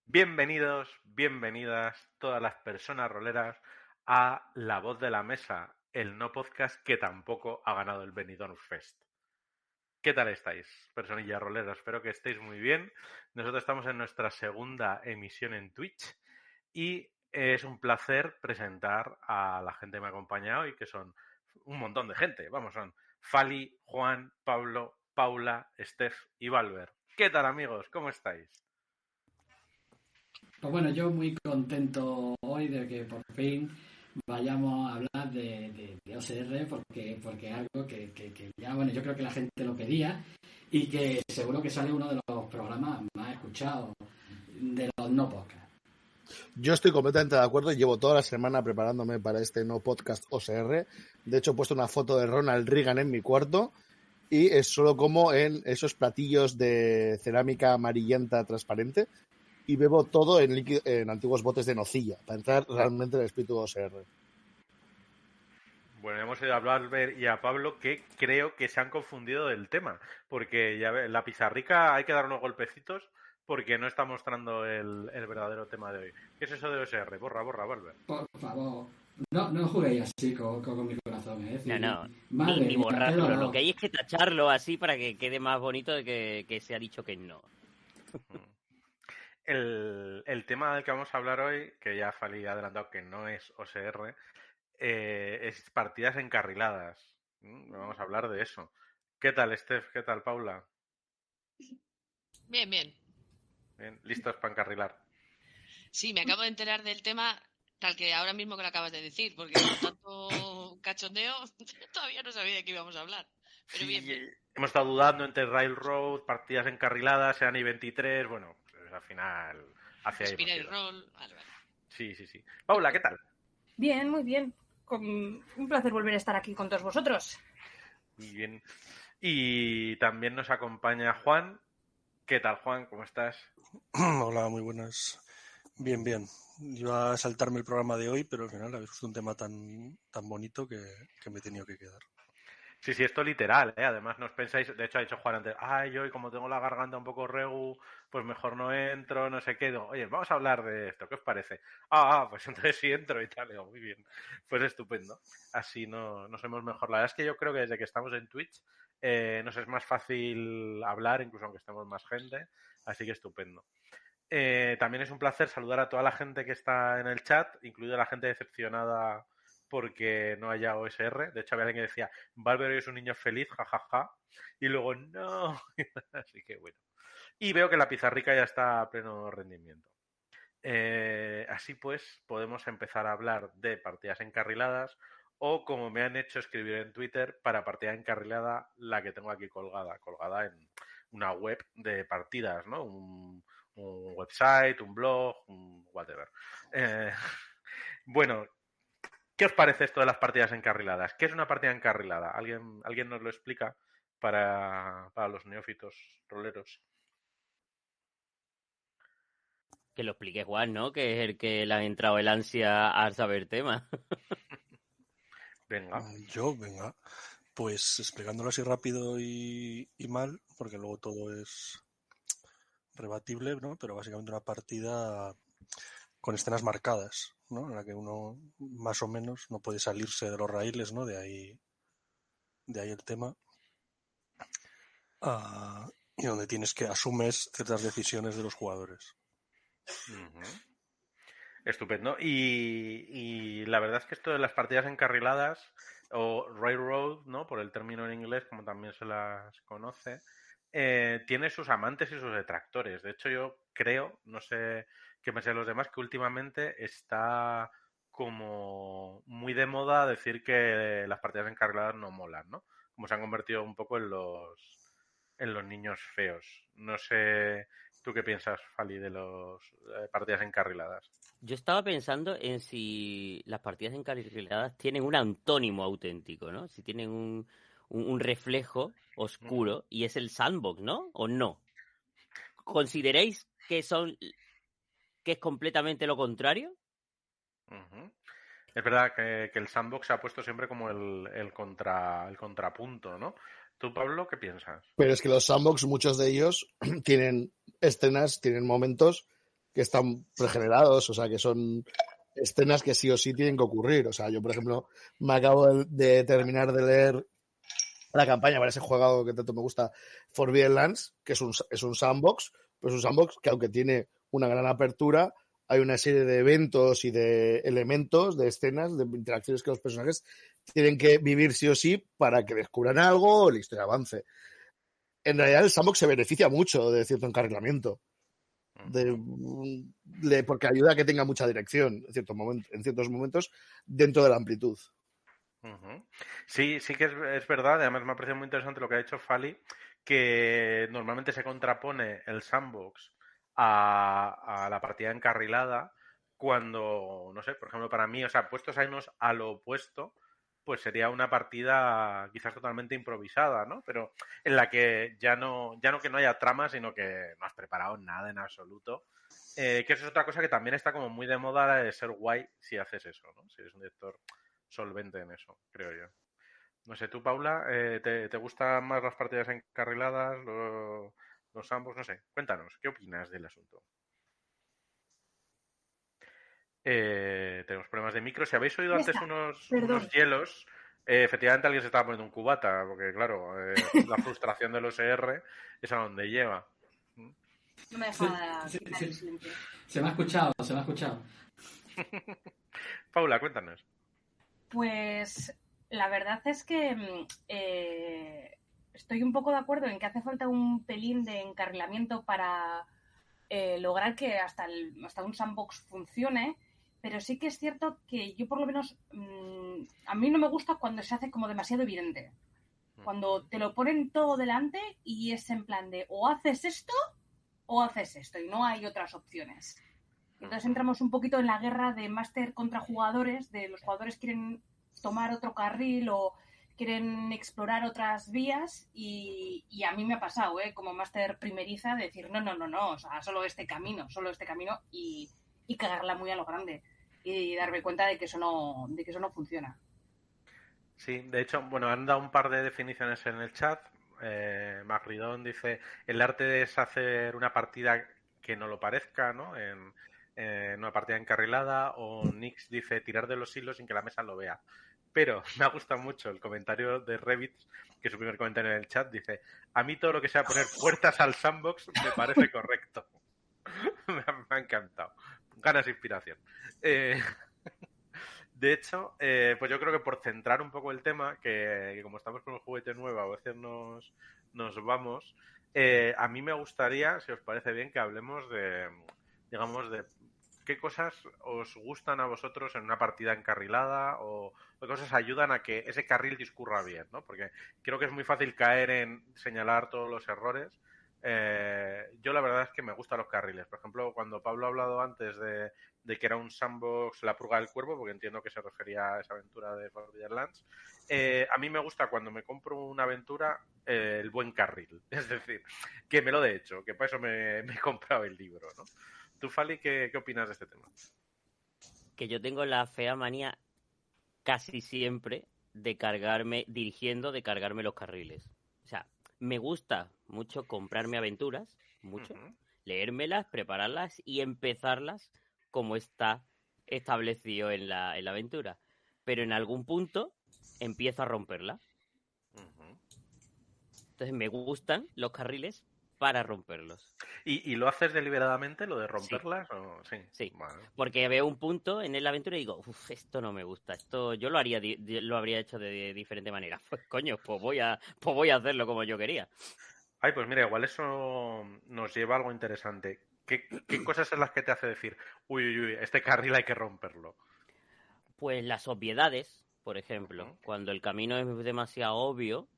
Bienvenidos, bienvenidas todas las personas roleras a La Voz de la Mesa, el no podcast que tampoco ha ganado el Benidorm Fest. ¿Qué tal estáis, personillas roleras? Espero que estéis muy bien. Nosotros estamos en nuestra segunda emisión en Twitch y es un placer presentar a la gente que me ha acompañado hoy, que son un montón de gente. Vamos, son Fali, Juan, Pablo, Paula, Steph y Valver. ¿Qué tal, amigos? ¿Cómo estáis? Pues bueno, yo muy contento hoy de que por fin vayamos a hablar de OSR porque es algo que ya, bueno, yo creo que la gente lo pedía y que seguro que sale uno de los programas más escuchados de los no podcast. Yo estoy completamente de acuerdo y llevo toda la semana preparándome para este no podcast OSR. De hecho, he puesto una foto de Ronald Reagan en mi cuarto y es solo como en esos platillos de cerámica amarillenta transparente y bebo todo en, en antiguos botes de nocilla para entrar realmente en el espíritu OSR. Bueno, hemos ido a Valver y a Pablo que creo que se han confundido del tema, porque ya ve, la pizarrica hay que dar unos golpecitos porque no está mostrando el verdadero tema de hoy. ¿Qué es eso de OSR? Borra, Valver. Por favor, no juguéis así con mi corazón, ¿eh? Es decir, No, madre ni mía, qué borrarlo. Lo dolor. que hay es que tacharlo así para que quede más bonito de que se ha dicho que no. El tema del que vamos a hablar hoy, que ya Fali ha adelantado que no es OSR, es partidas encarriladas. Vamos a hablar de eso. ¿Qué tal, Steph? ¿Qué tal, Paula? Bien, bien. Bien, ¿listos para encarrilar? Sí, me acabo de enterar del tema tal que ahora mismo que lo acabas de decir, porque con tanto cachondeo todavía no sabía de qué íbamos a hablar. Pero bien, Sí, bien. hemos estado dudando entre Railroad, partidas encarriladas, sean I-23, bueno, pues al final hacia ahí hemos Inspirar y ido. roll. Vale, vale. Sí. Paula, ¿qué tal? Bien, muy bien. Un placer volver a estar aquí con todos vosotros. Muy bien. Y también nos acompaña Juan. ¿Qué tal, Juan? ¿Cómo estás? Hola, muy buenas. Bien, bien. Iba a saltarme el programa de hoy, pero al final habéis puesto un tema tan bonito que me he tenido que quedar. Sí, esto literal, ¿eh? Además, no os pensáis, de hecho ha dicho Juan antes, ay, hoy como tengo la garganta un poco regu, pues mejor no entro, no sé qué. Digo, oye, vamos a hablar de esto, ¿qué os parece? Pues entonces sí entro y tal. Digo, muy bien, pues estupendo. Así nos vemos mejor. La verdad es que yo creo que desde que estamos en Twitch nos es más fácil hablar, incluso aunque estemos más gente, así que estupendo. También es un placer saludar a toda la gente que está en el chat, incluida la gente decepcionada porque no haya OSR. De hecho, había alguien que decía, Valverde es un niño feliz, jajaja. Y luego, no. Así que bueno. Y veo que la pizarrica ya está a pleno rendimiento. Así pues, podemos empezar a hablar de partidas encarriladas o, como me han hecho escribir en Twitter, para partida encarrilada, la que tengo aquí colgada en una web de partidas, ¿no? Un website, un blog, un whatever. Bueno, ¿qué os parece esto de las partidas encarriladas? ¿Qué es una partida encarrilada? ¿Alguien nos lo explica para los neófitos roleros? Que lo explique Juan, ¿no? Que es el que le ha entrado el ansia a saber tema. Venga. Venga, pues explicándolo así rápido y mal, porque luego todo es rebatible, ¿no? Pero básicamente una partida con escenas marcadas, ¿no? En la que uno más o menos no puede salirse de los raíles, ¿no? De ahí el tema. Y donde tienes que asumes ciertas decisiones de los jugadores. Uh-huh. Estupendo. Y la verdad es que esto de las partidas encarriladas o railroad, ¿no? Por el término en inglés, como también se las conoce, tiene sus amantes y sus detractores. De hecho, yo creo, no sé qué me sé los demás, que últimamente está como muy de moda decir que las partidas encarriladas no molan, ¿no? Como se han convertido un poco en los niños feos. No sé, ¿tú qué piensas, Fali, de las partidas encarriladas? Yo estaba pensando en si las partidas encarriladas tienen un antónimo auténtico, ¿no? Si tienen un reflejo oscuro y es el sandbox, ¿no? ¿O no? ¿Consideréis que es completamente lo contrario? Uh-huh. Es verdad que el sandbox se ha puesto siempre como el contrapunto, ¿no? ¿Tú, Pablo, qué piensas? Pero es que los sandbox, muchos de ellos tienen escenas, tienen momentos que están pregenerados, o sea, que son escenas que sí o sí tienen que ocurrir. O sea, yo, por ejemplo, me acabo de terminar de leer la campaña para ese juego que tanto me gusta, Forbidden Lands, que es un sandbox, pero es un sandbox que aunque tiene una gran apertura, hay una serie de eventos y de elementos, de escenas, de interacciones que los personajes tienen que vivir sí o sí para que descubran algo o la historia avance. En realidad el sandbox se beneficia mucho de cierto encarrilamiento, porque ayuda a que tenga mucha dirección en ciertos momentos dentro de la amplitud. Sí, sí que es verdad. Además me ha parecido muy interesante lo que ha dicho Fali, que normalmente se contrapone el sandbox a la partida encarrilada cuando, no sé, por ejemplo, para mí, o sea, puestos a irnos a lo opuesto, pues sería una partida quizás totalmente improvisada, ¿no? Pero en la que ya no que no haya trama, sino que no has preparado nada en absoluto. Que eso es otra cosa que también está como muy de moda, de ser guay si haces eso, ¿no? Si eres un director solvente en eso, creo yo. No sé, tú, Paula, ¿te gustan más las partidas encarriladas, los ambos? No sé, cuéntanos, ¿qué opinas del asunto? Tenemos problemas de micro. Si habéis oído Ya antes está, unos perdón. hielos, efectivamente alguien se estaba poniendo un cubata, porque claro, la frustración del OSR es a donde lleva. No me Sí, deja sí, quitar el sí. silencio. Se me ha escuchado, se me ha escuchado. Paula, cuéntanos. Pues la verdad es que estoy un poco de acuerdo en que hace falta un pelín de encarrilamiento para lograr que hasta un sandbox funcione, pero sí que es cierto que yo por lo menos a mí no me gusta cuando se hace como demasiado evidente. Cuando te lo ponen todo delante y es en plan de o haces esto y no hay otras opciones. Entonces entramos un poquito en la guerra de máster contra jugadores, de los jugadores quieren tomar otro carril o quieren explorar otras vías y a mí me ha pasado, como máster primeriza, de decir no, o sea, solo este camino y cagarla muy a lo grande y darme cuenta de que eso no funciona. Sí, de hecho, bueno, han dado un par de definiciones en el chat. Magridón dice, el arte es hacer una partida que no lo parezca, ¿no? En una partida encarrilada. O Nix dice, tirar de los hilos sin que la mesa lo vea. Pero me ha gustado mucho el comentario de Revit, que es su primer comentario en el chat, dice, a mí todo lo que sea poner puertas al sandbox me parece correcto. Me ha encantado. Ganas de inspiración. De hecho, pues yo creo que por centrar un poco el tema, que como estamos con el juguete nuevo, a veces nos vamos, a mí me gustaría, si os parece bien, que hablemos digamos, de qué cosas os gustan a vosotros en una partida encarrilada o qué cosas ayudan a que ese carril discurra bien, ¿no? Porque creo que es muy fácil caer en señalar todos los errores. Yo la verdad es que me gustan los carriles. Por ejemplo, cuando Pablo ha hablado antes de que era un sandbox La Purga del Cuervo, porque entiendo que se refería a esa aventura de Forbidden Lands. A mí me gusta cuando me compro una aventura el buen carril, es decir, que me lo de hecho, que para eso me he comprado el libro, ¿no? Tú, Fali, ¿qué opinas de este tema? Que yo tengo la fea manía casi siempre de cargarme los carriles. O sea, me gusta mucho comprarme aventuras, mucho, leérmelas, prepararlas y empezarlas como está establecido en la aventura. Pero en algún punto empiezo a romperla. Entonces me gustan los carriles para romperlos. ¿Y lo haces deliberadamente, lo de Sí. romperlas? ¿O? Sí. Sí, Vale. porque veo un punto en la aventura y digo, esto no me gusta, esto yo lo habría hecho de diferente manera. Pues coño, pues voy a hacerlo como yo quería. Ay, pues mira, igual eso nos lleva a algo interesante. ¿Qué cosas es las que te hace decir, uy, este carril hay que romperlo? Pues las obviedades, por ejemplo, cuando el camino es demasiado obvio,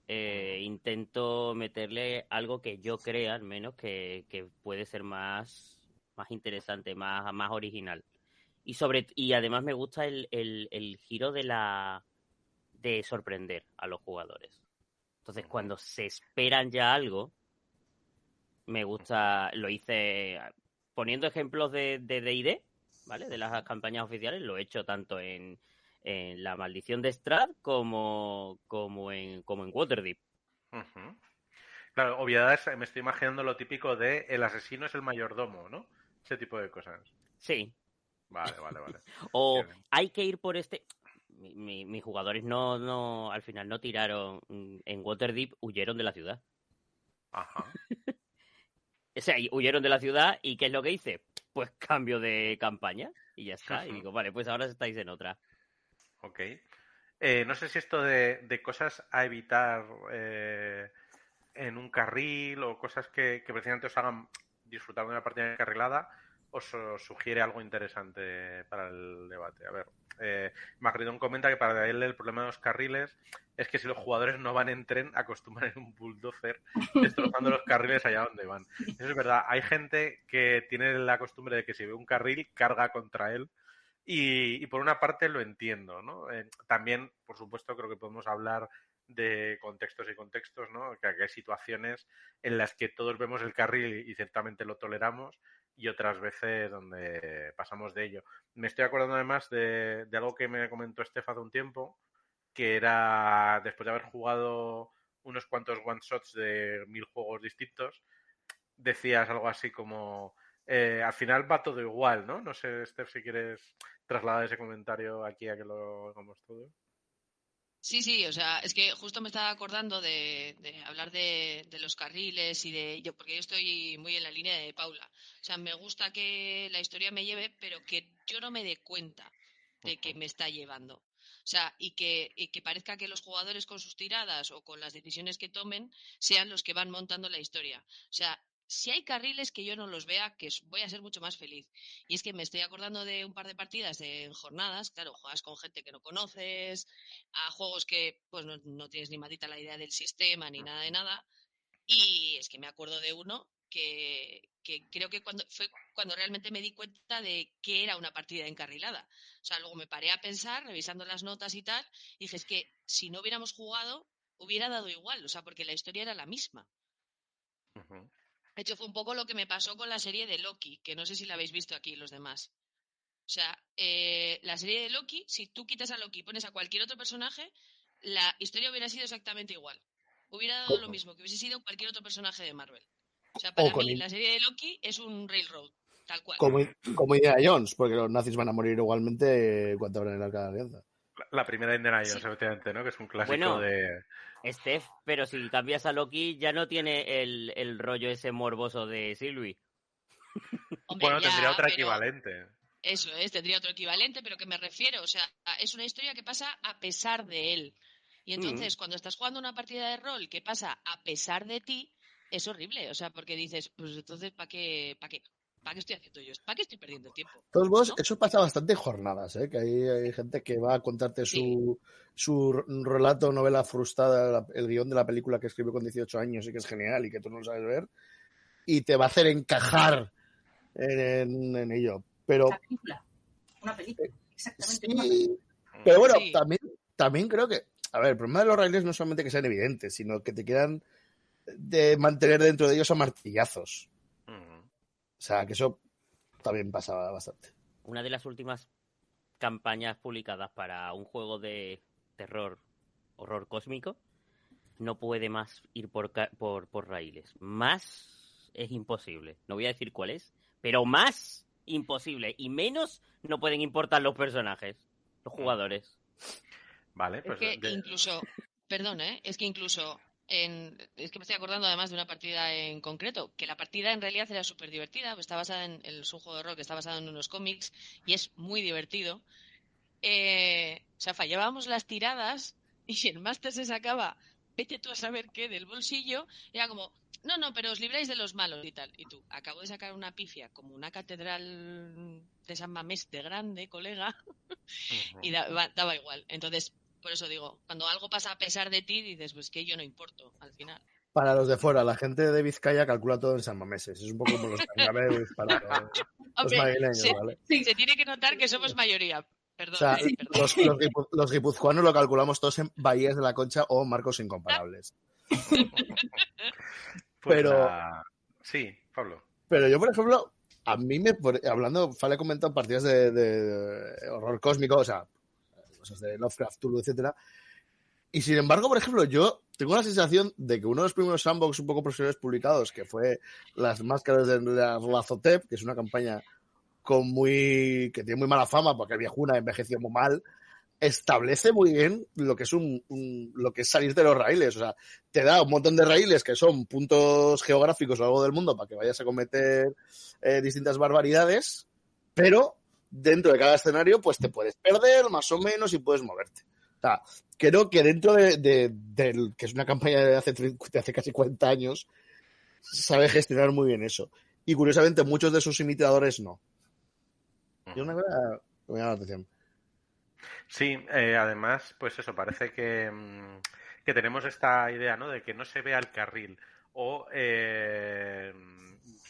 intento meterle algo que yo crea, al menos, que puede ser más interesante, más original. Y además me gusta el giro de sorprender a los jugadores. Entonces, cuando se esperan ya algo, me gusta, lo hice poniendo ejemplos de D&D, ¿vale? De las campañas oficiales, lo he hecho tanto en La Maldición de Strahd como en Waterdeep. Claro, obviedades, me estoy imaginando lo típico de el asesino es el mayordomo, ¿no? ese tipo de cosas. Sí. Vale. O Bien. hay que ir por este... Mis jugadores no al final no tiraron en Waterdeep, huyeron de la ciudad. Ajá. O sea, huyeron de la ciudad y ¿qué es lo que hice? Pues cambio de campaña y ya está. Y digo, vale, pues ahora estáis en otra. Ok. No sé si esto de cosas a evitar en un carril o cosas que precisamente os hagan disfrutar de una partida encarrilada os sugiere algo interesante para el debate. A ver, Magridón comenta que para él el problema de los carriles es que si los jugadores no van en tren, acostumbran en un bulldozer destrozando los carriles allá donde van. Eso es verdad. Hay gente que tiene la costumbre de que si ve un carril, carga contra él. Y por una parte lo entiendo, ¿no? También, por supuesto, creo que podemos hablar de contextos y contextos, ¿no? Que hay situaciones en las que todos vemos el carril y ciertamente lo toleramos y otras veces donde pasamos de ello. Me estoy acordando además de algo que me comentó Estef hace un tiempo, que era después de haber jugado unos cuantos one-shots de 1000 juegos distintos, decías algo así como al final va todo igual, ¿no? No sé, Steph, si quieres trasladar ese comentario aquí a que lo hagamos todos. Sí, o sea, es que justo me estaba acordando de hablar de los carriles y porque yo estoy muy en la línea de Paula. O sea, me gusta que la historia me lleve, pero que yo no me dé cuenta de que me está llevando. O sea, y que parezca que los jugadores con sus tiradas o con las decisiones que tomen sean los que van montando la historia. O sea, si hay carriles que yo no los vea, que voy a ser mucho más feliz. Y es que me estoy acordando de un par de partidas en jornadas, claro, juegas con gente que no conoces, a juegos que pues no tienes ni matita la idea del sistema ni nada de nada. Y es que me acuerdo de uno que creo que fue cuando realmente me di cuenta de que era una partida encarrilada. O sea, luego me paré a pensar, revisando las notas y tal, y dije, es que si no hubiéramos jugado, hubiera dado igual, o sea, porque la historia era la misma. Uh-huh. De hecho, fue un poco lo que me pasó con la serie de Loki, que no sé si la habéis visto aquí los demás. O sea, la serie de Loki, si tú quitas a Loki y pones a cualquier otro personaje, la historia hubiera sido exactamente igual. Hubiera dado lo mismo que hubiese sido cualquier otro personaje de Marvel. O sea, para mí, la serie de Loki es un railroad, tal cual. Como Indiana Jones, porque los nazis van a morir igualmente cuando abran el Arca de la Alianza. La primera de Indiana Jones, efectivamente, ¿no? Que es un clásico de... Steph, pero si cambias a Loki ya no tiene el rollo ese morboso de Sylvie. Hombre, bueno, tendría otra equivalente. Eso es, tendría otro equivalente, pero que me refiero, o sea, es una historia que pasa a pesar de él. Y entonces, cuando estás jugando una partida de rol que pasa a pesar de ti, es horrible, o sea, porque dices, pues entonces, ¿para qué estoy haciendo yo esto? ¿Para qué estoy perdiendo el tiempo? Todos vos, ¿no? eso pasa bastante en jornadas, ¿eh? Que hay gente que va a contarte su relato, novela frustrada, el guión de la película que escribió con 18 años y que es genial y que tú no lo sabes ver, y te va a hacer encajar en ello. Pero una película, exactamente. Sí, pero bueno, también creo que, a ver, el problema de los raíles no es solamente que sean evidentes, sino que te quieran de mantener dentro de ellos a martillazos. O sea, que eso también pasaba bastante. Una de las últimas campañas publicadas para un juego de terror, horror cósmico, no puede más ir por raíles. Más es imposible. No voy a decir cuál es, pero más imposible. Y menos no pueden importar los personajes, los jugadores. Vale, pues... Es que incluso, perdón, es que incluso... es que me estoy acordando además de una partida en concreto, que la partida en realidad era súper divertida, está basada es un juego de rol que está basado en unos cómics y es muy divertido. O sea, fallábamos las tiradas y el máster se sacaba, vete tú a saber qué, del bolsillo, y era como, no, pero os libráis de los malos y tal. Y tú, acabo de sacar una pifia como una catedral de San Mamés de grande, colega, y daba igual. Entonces, por eso digo, cuando algo pasa a pesar de ti, dices, pues que yo no importo al final. Para los de fuera, la gente de Vizcaya calcula todo en San Mameses. Es un poco como los cangabeus para los madrileños, ¿vale? Se tiene que notar que somos mayoría. Perdón. O sea, los guipuzcoanos lo calculamos todos en Bahías de la Concha o Marcos Incomparables. Pero... Sí, Pablo. Pero yo, por ejemplo, a mí hablando, Fale comentado partidas de horror cósmico, o sea, cosas de Lovecraft, Cthulhu, etcétera. Y sin embargo, por ejemplo, yo tengo la sensación de que uno de los primeros sandbox un poco profesionales publicados, que fue las máscaras de la Razotep, que es una campaña que tiene muy mala fama porque el viejuna envejeció muy mal, establece muy bien lo que es lo que es salir de los raíles. O sea, te da un montón de raíles que son puntos geográficos o algo del mundo para que vayas a cometer distintas barbaridades, pero dentro de cada escenario pues te puedes perder más o menos y puedes moverte. O sea, creo que dentro del que es una campaña de hace casi 40 años, sabe gestionar muy bien eso. Y curiosamente muchos de sus imitadores no. Y una cosa que me llama la atención. Sí, además, pues eso, parece que tenemos esta idea, ¿no? De que no se vea el carril. O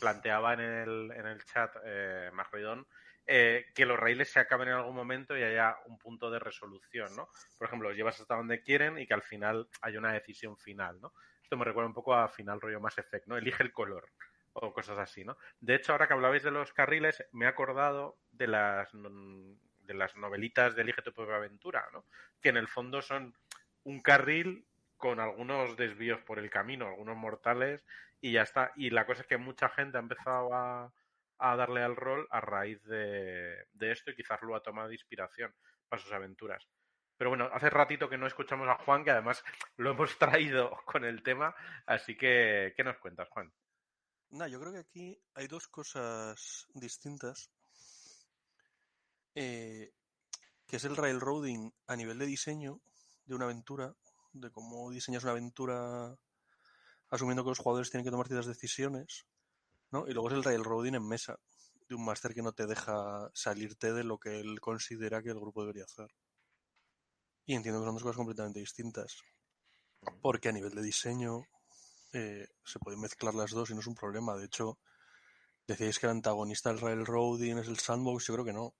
planteaba en el chat Marroidón que los raíles se acaben en algún momento y haya un punto de resolución, ¿no? Por ejemplo, los llevas hasta donde quieren y que al final haya una decisión final, ¿no? Esto me recuerda un poco a final rollo Mass Effect, ¿no? Elige el color o cosas así, ¿no? De hecho, ahora que hablabais de los carriles, me he acordado de las novelitas de Elige tu propia aventura, ¿no? Que en el fondo son un carril con algunos desvíos por el camino, algunos mortales, y ya está. Y la cosa es que mucha gente ha empezado a darle al rol a raíz de esto y quizás lo ha tomado de inspiración para sus aventuras. Pero bueno, hace ratito que no escuchamos a Juan, que además lo hemos traído con el tema, así que ¿qué nos cuentas, Juan? Yo creo que aquí hay dos cosas distintas, que es el railroading a nivel de diseño de una aventura, de cómo diseñas una aventura asumiendo que los jugadores tienen que tomar ciertas decisiones, ¿no? Y luego es el railroading en mesa, de un máster que no te deja salirte de lo que él considera que el grupo debería hacer. Y entiendo que son dos cosas completamente distintas, porque a nivel de diseño se pueden mezclar las dos y no es un problema. De hecho, decíais que el antagonista del railroading es el sandbox. Yo creo que no.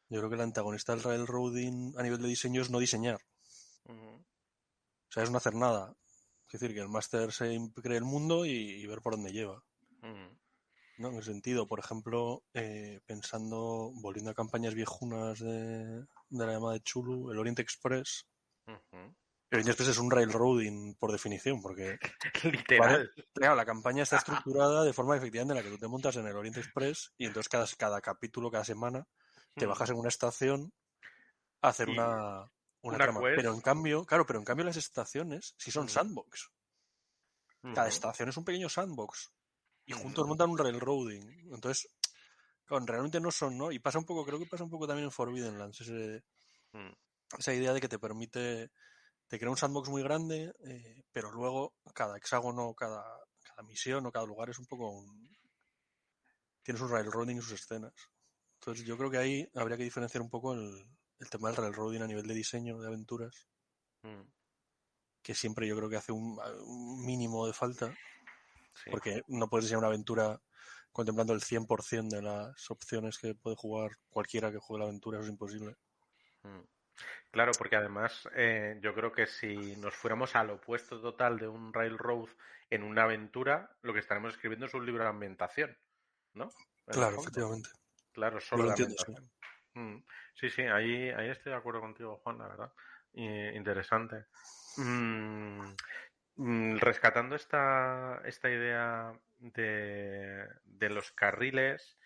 Yo creo que el antagonista del railroading a nivel de diseño es no diseñar. O sea, es no hacer nada. Es decir, que el máster se cree el mundo y ver por dónde lleva. ¿No? En ese sentido, por ejemplo, volviendo a campañas viejunas de la llamada de Chulu, el Orient Express. El Orient Express es un railroading por definición, porque literal. ¿vale? Claro, la campaña está estructurada de forma efectivamente en la que tú te montas en el Orient Express y entonces cada capítulo, cada semana, te bajas en una estación a hacer una trama. Quest. Pero en cambio las estaciones sí son sandbox. Cada estación es un pequeño sandbox. Y juntos montan un railroading. Entonces, realmente no son, ¿no? Y pasa un poco, creo que pasa un poco también en Forbidden Lands. Esa idea de que te permite, te crea un sandbox muy grande, pero luego cada hexágono, cada misión o cada lugar es un poco tienes un railroading y sus escenas. Entonces yo creo que ahí habría que diferenciar un poco el tema del railroading a nivel de diseño de aventuras, que siempre yo creo que hace un mínimo de falta. Sí. Porque no puedes diseñar una aventura contemplando el 100% de las opciones que puede jugar cualquiera que juegue la aventura, eso es imposible. Claro, porque además yo creo que si nos fuéramos al opuesto total de un railroad en una aventura, lo que estaremos escribiendo es un libro de ambientación, ¿no? Claro, efectivamente. Claro, solo de ambientación. Sí, ahí estoy de acuerdo contigo, Juan, la verdad. Interesante. Rescatando esta idea de los carriles,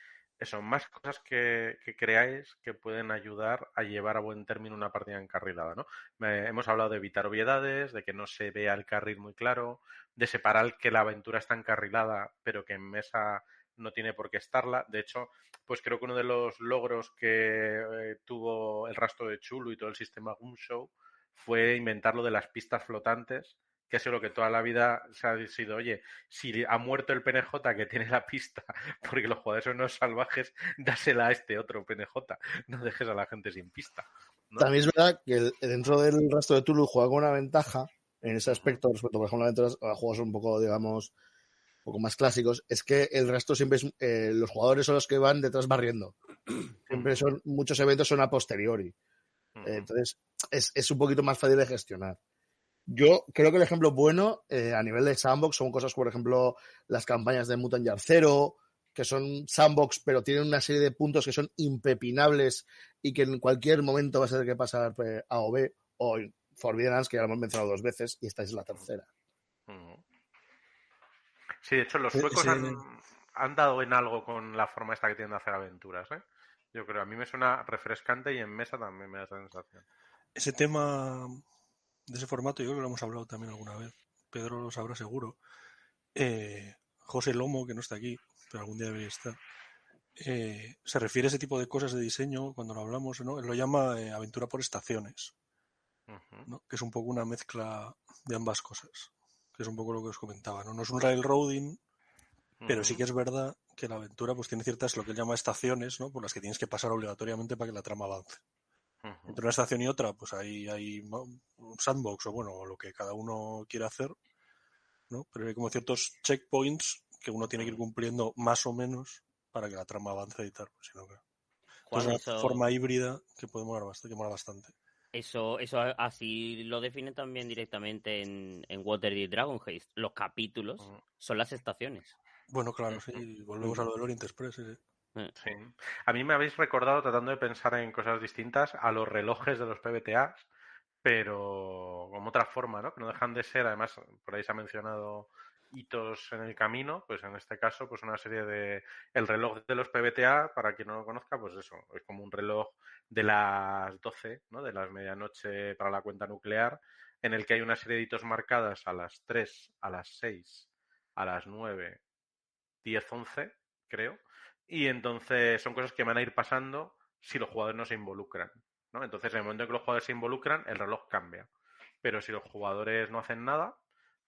son más cosas que creáis que pueden ayudar a llevar a buen término una partida encarrilada, ¿no? Hemos hablado de evitar obviedades, de que no se vea el carril muy claro, de separar que la aventura está encarrilada, pero que en mesa no tiene por qué estarla. De hecho, pues creo que uno de los logros que tuvo el rastro de Chulu y todo el sistema Gumshow fue inventar lo de las pistas flotantes, que ha sido lo que toda la vida se ha sido, oye, si ha muerto el PNJ que tiene la pista porque los jugadores son unos salvajes, dásela a este otro PNJ, no dejes a la gente sin pista, ¿no? También es verdad que dentro del rastro de Tulu juega con una ventaja en ese aspecto respecto, por ejemplo, a juegos un poco, digamos, un poco más clásicos, es que el resto siempre es, los jugadores son los que van detrás barriendo. Siempre muchos eventos son a posteriori. Entonces, es un poquito más fácil de gestionar. Yo creo que el ejemplo bueno a nivel de sandbox son cosas, por ejemplo, las campañas de Mutant Year Zero, que son sandbox, pero tienen una serie de puntos que son impepinables y que en cualquier momento vas a tener que pasar A o B, o Forbidden Lands, que ya lo hemos mencionado 2 veces, y esta es la tercera. Sí, de hecho, los suecos han dado en algo con la forma esta que tienen de hacer aventuras, ¿eh? Yo creo, a mí me suena refrescante y en mesa también me da esa sensación. Ese tema de ese formato, yo creo que lo hemos hablado también alguna vez. Pedro lo sabrá seguro. José Lomo, que no está aquí, pero algún día debería estar, se refiere a ese tipo de cosas de diseño cuando lo hablamos, ¿no? Él lo llama aventura por estaciones, ¿no? Que es un poco una mezcla de ambas cosas, que es un poco lo que os comentaba, ¿no? No es un railroading, pero sí que es verdad que la aventura pues tiene ciertas, lo que él llama estaciones, ¿no? Por las que tienes que pasar obligatoriamente para que la trama avance. Entre una estación y otra, pues hay un sandbox o bueno, lo que cada uno quiera hacer, ¿no? Pero hay como ciertos checkpoints que uno tiene que ir cumpliendo más o menos para que la trama avance y tal, pues, sino que... Juan, Entonces, una forma híbrida que puede molar bastante. Eso así lo definen también directamente en Waterdeep Dragon Heist. Los capítulos son las estaciones. Bueno, claro, sí. Volvemos a lo del Orient Express, sí. Sí. A mí me habéis recordado, tratando de pensar en cosas distintas, a los relojes de los PBTAs, pero como otra forma, ¿no? Que no dejan de ser, además, por ahí se ha mencionado hitos en el camino, pues en este caso, pues una serie de... El reloj de los PBTA, para quien no lo conozca, pues eso, es como un reloj de las 12, ¿no? De las medianoche para la cuenta nuclear, en el que hay una serie de hitos marcadas a las 3, a las 6, a las 9, 10, 11, creo, y entonces son cosas que van a ir pasando si los jugadores no se involucran, ¿no? Entonces, en el momento en que los jugadores se involucran, el reloj cambia. Pero si los jugadores no hacen nada,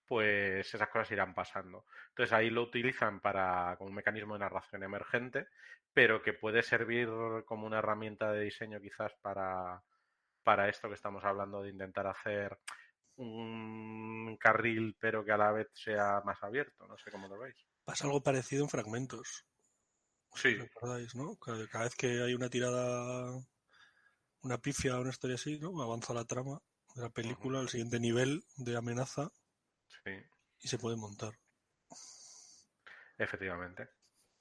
pues esas cosas irán pasando. Entonces ahí lo utilizan como un mecanismo de narración emergente, pero que puede servir como una herramienta de diseño quizás para esto que estamos hablando de intentar hacer un carril, pero que a la vez sea más abierto. No sé cómo lo veis. Pasa algo parecido en Fragmentos. Sí. ¿Recordáis, no? Cada vez que hay una tirada, una pifia o una historia así, ¿no? Avanza la trama de la película al siguiente nivel de amenaza y se puede montar. Efectivamente.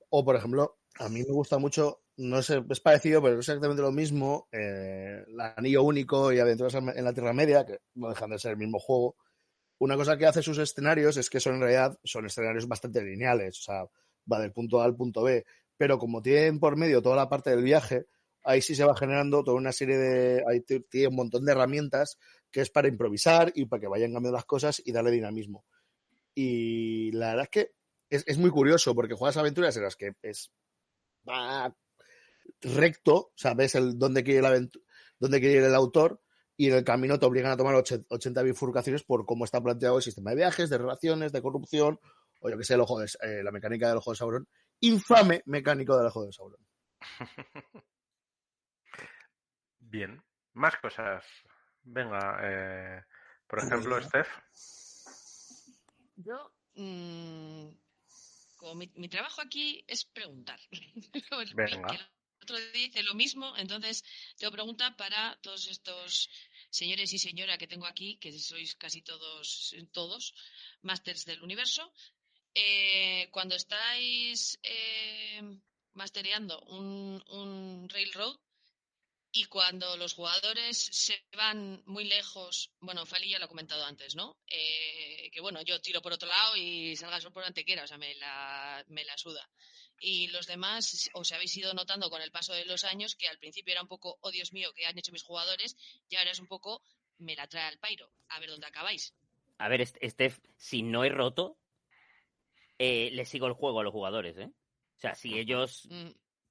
O, por ejemplo, a mí me gusta mucho, no es parecido, pero es exactamente lo mismo, el Anillo Único y Aventuras en la Tierra Media, que no dejan de ser el mismo juego. Una cosa que hace sus escenarios es que son en realidad escenarios bastante lineales, o sea, va del punto A al punto B, pero como tienen por medio toda la parte del viaje, ahí sí se va generando toda una serie de... Ahí tiene un montón de herramientas que es para improvisar y para que vayan cambiando las cosas y darle dinamismo. Y la verdad es que es muy curioso porque juegas aventuras en las que va recto, o sea, ves dónde quiere ir el autor, y en el camino te obligan a tomar 80 bifurcaciones por cómo está planteado el sistema de viajes, de relaciones, de corrupción, o yo que sé, la mecánica del ojo de Sauron. Infame mecánico del ojo de Sauron. Bien. Más cosas. Venga, por ejemplo, Steph. Yo, como mi trabajo aquí es preguntar. Venga. Que el otro día hice lo mismo, entonces tengo pregunta para todos estos señores y señora que tengo aquí, que sois casi todos másters del universo. Cuando estáis mastereando un Railroad y cuando los jugadores se van muy lejos, bueno, Fali ya lo ha comentado antes, ¿no? Que bueno, yo tiro por otro lado y salga el sol por donde quiera, o sea, me la suda. Y los demás, os habéis ido notando con el paso de los años que al principio era un poco, oh Dios mío, ¿qué han hecho mis jugadores? Y ahora es un poco, me la trae al pairo, a ver dónde acabáis. A ver, Steph, si no he roto, le sigo el juego a los jugadores, ¿eh? O sea, si ellos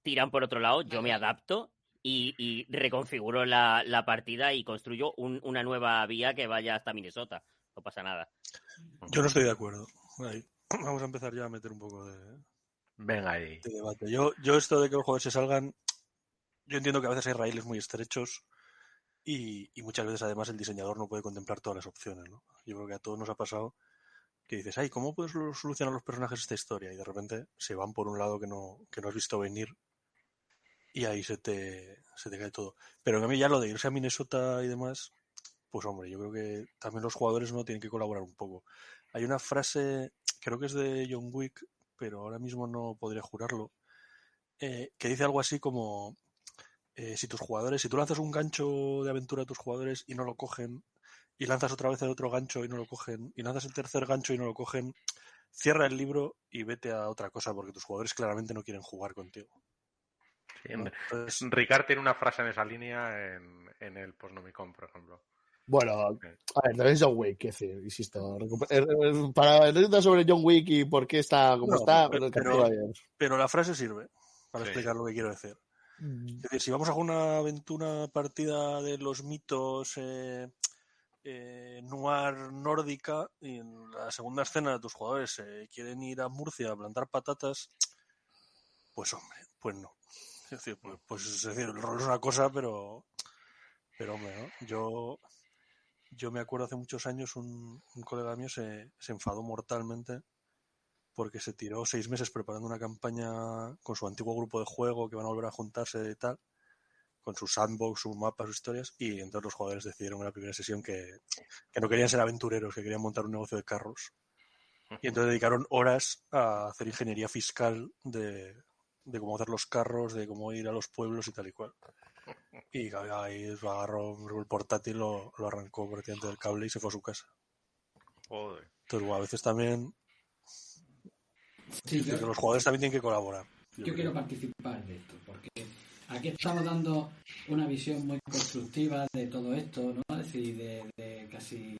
tiran por otro lado, yo me adapto y reconfiguro la partida y construyo una nueva vía que vaya hasta Minnesota. No pasa nada. Yo no estoy de acuerdo. Ahí. Vamos a empezar ya a meter un poco de debate. Yo esto de que los jugadores se salgan, yo entiendo que a veces hay raíles muy estrechos y muchas veces además el diseñador no puede contemplar todas las opciones, ¿no? Yo creo que a todos nos ha pasado que dices, ay, ¿cómo puedes solucionar los personajes esta historia? Y de repente se van por un lado que no has visto venir y ahí se te cae todo. Pero a mí ya lo de irse a Minnesota y demás, pues hombre, yo creo que también los jugadores no tienen que colaborar un poco. Hay una frase, creo que es de John Wick, pero ahora mismo no podría jurarlo, que dice algo así como, si tú lanzas un gancho de aventura a tus jugadores y no lo cogen, y lanzas otra vez el otro gancho y no lo cogen, y lanzas el tercer gancho y no lo cogen, cierra el libro y vete a otra cosa porque tus jugadores claramente no quieren jugar contigo. Sí, ¿No? Entonces, Ricard tiene una frase en esa línea en el Postnomicon, por ejemplo. Bueno, a ver, también es John Wick, es decir, insisto. Para anécdota sobre John Wick y por qué está como está, el capítulo ayer. Pero la frase sirve para Sí. explicar lo que quiero decir. Es decir, si vamos a jugar una aventura partida de los mitos noir nórdica y en la segunda escena tus jugadores quieren ir a Murcia a plantar patatas, pues hombre, pues no. Es decir, es decir, el rol es una cosa, pero hombre, ¿no? Yo me acuerdo hace muchos años un colega mío se enfadó mortalmente porque se tiró 6 meses preparando una campaña con su antiguo grupo de juego que van a volver a juntarse y tal, con su sandbox, su mapa, sus historias, y entonces los jugadores decidieron en la primera sesión que no querían ser aventureros, que querían montar un negocio de carros. Y entonces dedicaron horas a hacer ingeniería fiscal de cómo hacer los carros, de cómo ir a los pueblos y tal y cual. Y ahí agarró el portátil, lo arrancó prácticamente del cable y se fue a su casa. Joder. Entonces, bueno, a veces también Sí, que los jugadores también tienen que colaborar. Yo quiero participar de esto, porque aquí estamos dando una visión muy constructiva de todo esto, ¿no? Es decir, de casi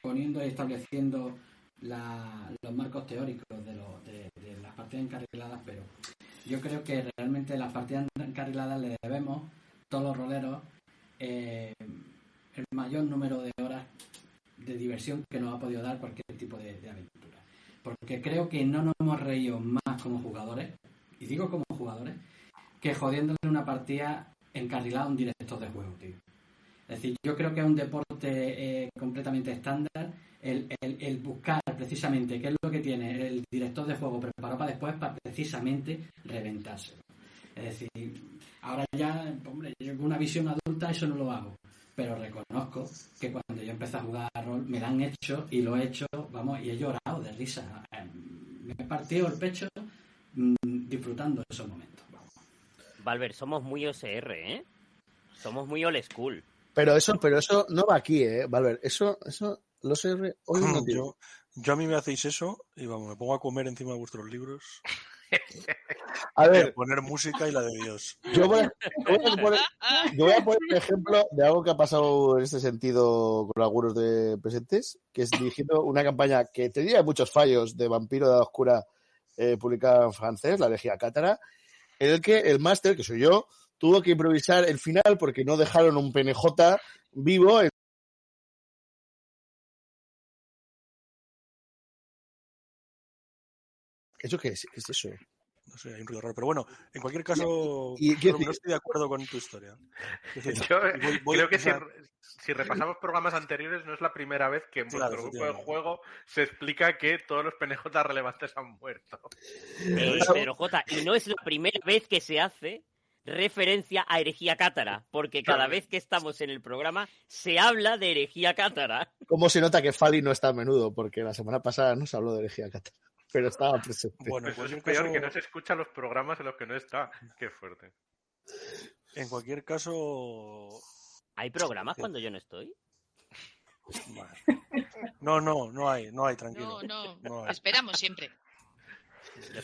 poniendo y estableciendo los marcos teóricos de las partidas encarriladas, pero yo creo que realmente las partidas encarriladas le debemos, todos los roleros, el mayor número de horas de diversión que nos ha podido dar cualquier tipo de aventura. Porque creo que no nos hemos reído más como jugadores, y digo como jugadores, que jodiéndole una partida encarrilada a un director de juego, tío. Es decir, yo creo que es un deporte completamente estándar el buscar precisamente qué es lo que tiene el director de juego preparado para después para precisamente reventárselo. Es decir, ahora ya, hombre, yo con una visión adulta eso no lo hago, pero reconozco que cuando yo empecé a jugar a rol me la han hecho y lo he hecho, vamos, y he llorado de risa. Me he partido el pecho disfrutando esos momentos. Valver, somos muy OSR, ¿eh? Somos muy old school. Pero eso no va aquí, Valver. Eso, los R hoy no tiene. Yo a mí me hacéis eso y vamos, me pongo a comer encima de vuestros libros. A ver, y a poner música y la de Dios. Yo voy a poner un ejemplo de algo que ha pasado en este sentido con algunos de presentes, que es dirigiendo una campaña que tenía muchos fallos de Vampiro de la Oscura publicada en francés, la Herejía Cátara, en el que el máster, que soy yo, tuvo que improvisar el final porque no dejaron un PNJ vivo. ¿Eso qué es? ¿Qué es eso? No sé, hay un ruido raro. Pero bueno, en cualquier caso, no estoy de acuerdo con tu historia. Yo creo que si repasamos programas anteriores, no es la primera vez que en vuestro grupo de juego se explica que todos los PNJ relevantes han muerto. Pedro J, y no es la primera vez que se hace referencia a herejía cátara, porque cada vez que estamos en el programa se habla de herejía cátara. ¿Cómo se nota que Fali no está a menudo? Porque la semana pasada no se habló de herejía cátara, pero estaba presente. Bueno, pues es peor que no se escuchan los programas en los que no está. Qué fuerte. En cualquier caso... ¿Hay programas cuando yo no estoy? No hay, tranquilo. No, esperamos siempre.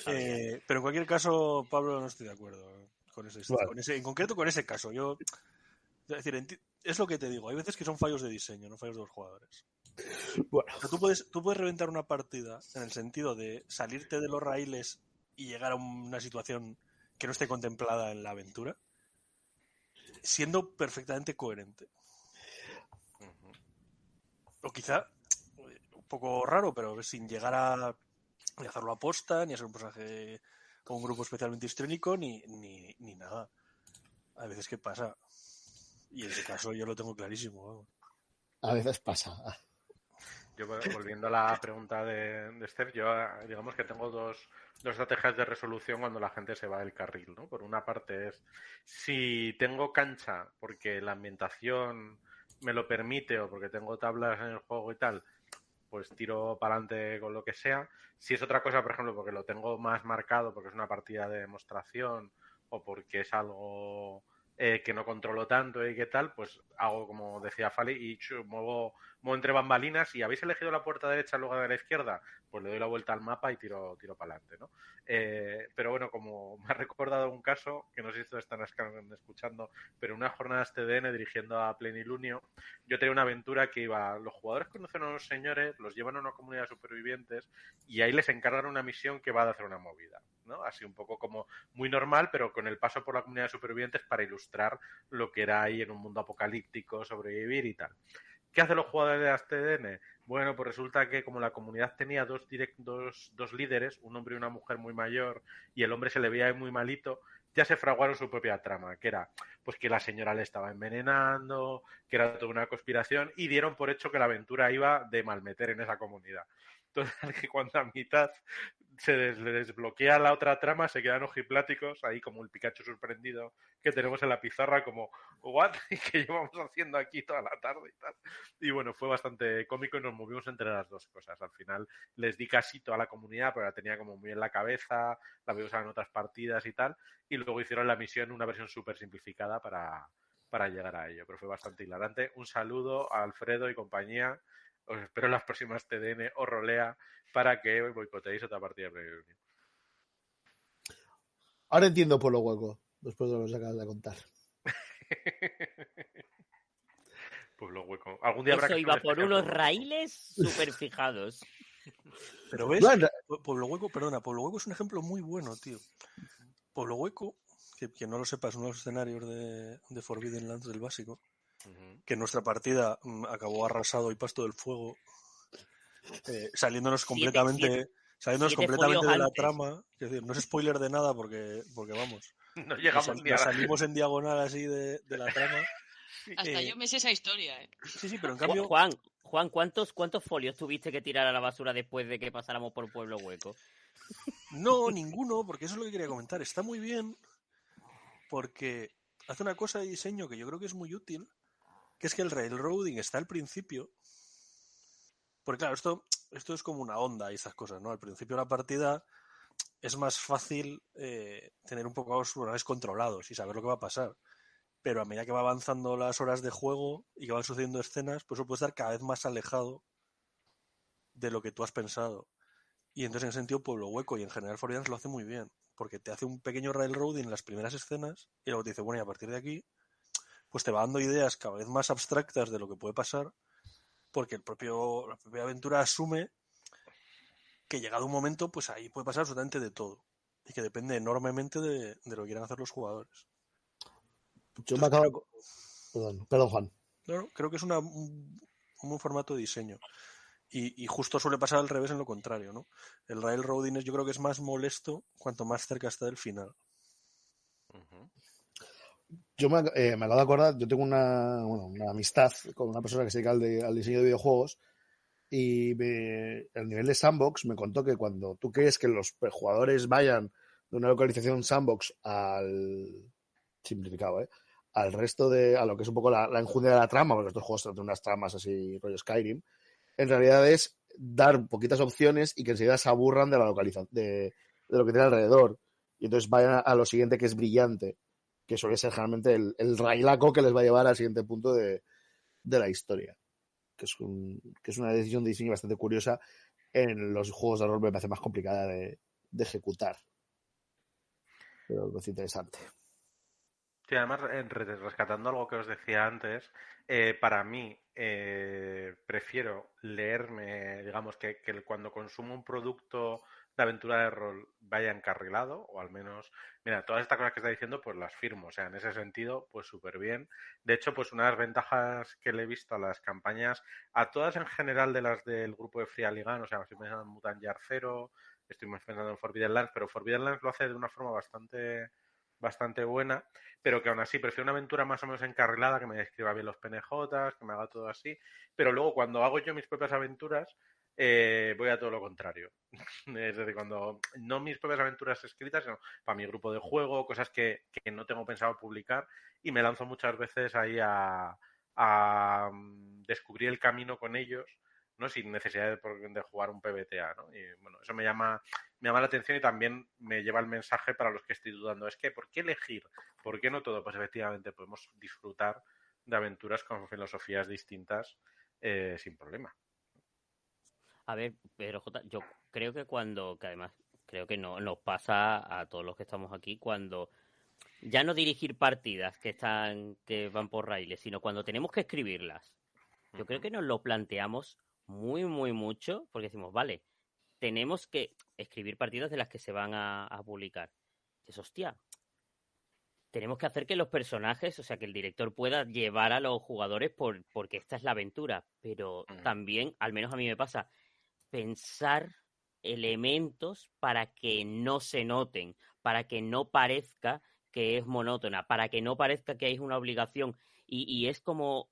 Pero en cualquier caso, Pablo, no estoy de acuerdo con ese, en concreto con ese caso. Es decir, es lo que te digo, hay veces que son fallos de diseño, no fallos de los jugadores. Bueno. O sea, tú puedes reventar una partida en el sentido de salirte de los raíles y llegar a una situación que no esté contemplada en la aventura, siendo perfectamente coherente. O quizá un poco raro, pero sin llegar a hacerlo a posta, ni a ser un personaje o un grupo especialmente histriónico, ni nada. A veces que pasa. Y en ese caso yo lo tengo clarísimo. Vamos. A veces pasa. Yo, volviendo a la pregunta de Steph, yo digamos que tengo dos estrategias de resolución cuando la gente se va del carril, ¿no? Por una parte es, si tengo cancha porque la ambientación me lo permite o porque tengo tablas en el juego y tal, pues tiro para adelante con lo que sea. Si es otra cosa, por ejemplo, porque lo tengo más marcado, porque es una partida de demostración o porque es algo que no controlo tanto y qué tal, pues hago como decía Fali y muevo entre bambalinas y habéis elegido la puerta derecha en lugar de la izquierda, pues le doy la vuelta al mapa y tiro para adelante, ¿no? Pero bueno, como me ha recordado un caso, que no sé si esto están escuchando, pero una jornada TDN dirigiendo a Plenilunio, yo tenía una aventura que iba, los jugadores conocen a unos señores, los llevan a una comunidad de supervivientes y ahí les encargan una misión que va a hacer una movida, ¿no? Así un poco como muy normal, pero con el paso por la comunidad de supervivientes para ilustrar lo que era ahí en un mundo apocalíptico, sobrevivir y tal. ¿Qué hacen los jugadores de ASTDN? Bueno, pues resulta que como la comunidad tenía dos líderes, un hombre y una mujer muy mayor, y el hombre se le veía muy malito, ya se fraguaron su propia trama, que era pues que la señora le estaba envenenando, que era toda una conspiración, y dieron por hecho que la aventura iba de malmeter en esa comunidad. Entonces, que cuando a mitad se desbloquea la otra trama, se quedan ojipláticos, ahí como el Pikachu sorprendido que tenemos en la pizarra, como, ¿what? ¿Y qué llevamos haciendo aquí toda la tarde y tal? Y bueno, fue bastante cómico y nos movimos entre las dos cosas. Al final les di casito a la comunidad, pero la tenía como muy en la cabeza, la había usado en otras partidas y tal, y luego hicieron la misión una versión súper simplificada para llegar a ello, pero fue bastante hilarante. Un saludo a Alfredo y compañía. Os espero en las próximas TDN o Rolea para que boicoteéis otra partida de Reunión. Ahora entiendo Pueblo Hueco, después de lo que acabas de contar. Pueblo Hueco. Algún día habrá Eso que iba por unos raíles súper fijados. Pero ves, Bueno, Pueblo Hueco es un ejemplo muy bueno, tío. Pueblo Hueco, que no lo sepas, uno de los escenarios de Forbidden Lands del básico, que en nuestra partida acabó arrasado y pasto del fuego, saliéndonos completamente de la trama. Es decir, no es spoiler de nada porque vamos, no llegamos ni a salimos en diagonal así de la trama. Hasta yo me sé esa historia, ¿eh? Sí, pero en cambio... Juan, ¿cuántos folios tuviste que tirar a la basura después de que pasáramos por Pueblo Hueco? No, ninguno, porque eso es lo que quería comentar. Está muy bien porque hace una cosa de diseño que yo creo que es muy útil, que es que el railroading está al principio. Porque claro, esto es como una onda y estas cosas, ¿no? Al principio de la partida es más fácil tener un poco los personajes controlados y saber lo que va a pasar. Pero a medida que va avanzando las horas de juego y que van sucediendo escenas, pues eso puede estar cada vez más alejado de lo que tú has pensado. Y entonces en ese sentido Pueblo Hueco y en general Forbidden lo hace muy bien, porque te hace un pequeño railroading en las primeras escenas y luego te dice, bueno, y a partir de aquí pues te va dando ideas cada vez más abstractas de lo que puede pasar, porque la propia aventura asume que llegado un momento pues ahí puede pasar absolutamente de todo y que depende enormemente de lo que quieran hacer los jugadores. Yo me acabo... Perdón, Juan. Claro, creo que es un formato de diseño. Y justo suele pasar al revés en lo contrario, ¿no? El railroading yo creo que es más molesto cuanto más cerca está del final. Yo me acabo de acordar, yo tengo una amistad con una persona que se dedica al diseño de videojuegos y el nivel de sandbox me contó que cuando tú quieres que los jugadores vayan de una localización sandbox al simplificado, al resto a lo que es un poco la enjundia de la trama, porque estos juegos tienen unas tramas así rollo Skyrim, en realidad es dar poquitas opciones y que enseguida se aburran de la localización, de lo que tiene alrededor. Y entonces vayan a lo siguiente, que es brillante, que suele ser generalmente el railaco que les va a llevar al siguiente punto de la historia. Que es una decisión de diseño bastante curiosa. En los juegos de rol me parece más complicada de ejecutar. Pero es interesante. Sí, además, rescatando algo que os decía antes, para mí prefiero leerme, digamos, que cuando consumo un producto de aventura de rol vaya encarrilado, o al menos, mira, todas estas cosas que está diciendo, pues las firmo, o sea, en ese sentido, pues súper bien. De hecho, pues una de las ventajas que le he visto a las campañas, a todas en general de las del grupo de Free Aligan, o sea, estoy pensando en Mutant Year Zero, estoy pensando en Forbidden Lands, pero Forbidden Lands lo hace de una forma bastante buena, pero que aún así prefiero una aventura más o menos encarrilada, que me describa bien los PNJs, que me haga todo así, pero luego cuando hago yo mis propias aventuras, voy a todo lo contrario. Es decir, cuando no mis propias aventuras escritas, sino para mi grupo de juego, cosas que no tengo pensado publicar, y me lanzo muchas veces ahí a descubrir el camino con ellos ¿no? Sin necesidad de jugar un PBTA, ¿no? Y bueno, eso me llama la atención y también me lleva el mensaje para los que estoy dudando. Es que, ¿por qué elegir? ¿Por qué no todo? Pues efectivamente podemos disfrutar de aventuras con filosofías distintas sin problema. A ver, pero Jota, yo creo que que además creo que no nos pasa a todos los que estamos aquí, cuando ya no dirigir partidas que van por raíles, sino cuando tenemos que escribirlas. Yo creo que nos lo planteamos muy, muy mucho, porque decimos, vale, tenemos que escribir partidas de las que se van a publicar. Dices, hostia, tenemos que hacer que los personajes, o sea, que el director pueda llevar a los jugadores porque esta es la aventura. Pero también, al menos a mí me pasa, pensar elementos para que no se noten, para que no parezca que es monótona, para que no parezca que es una obligación. Y es como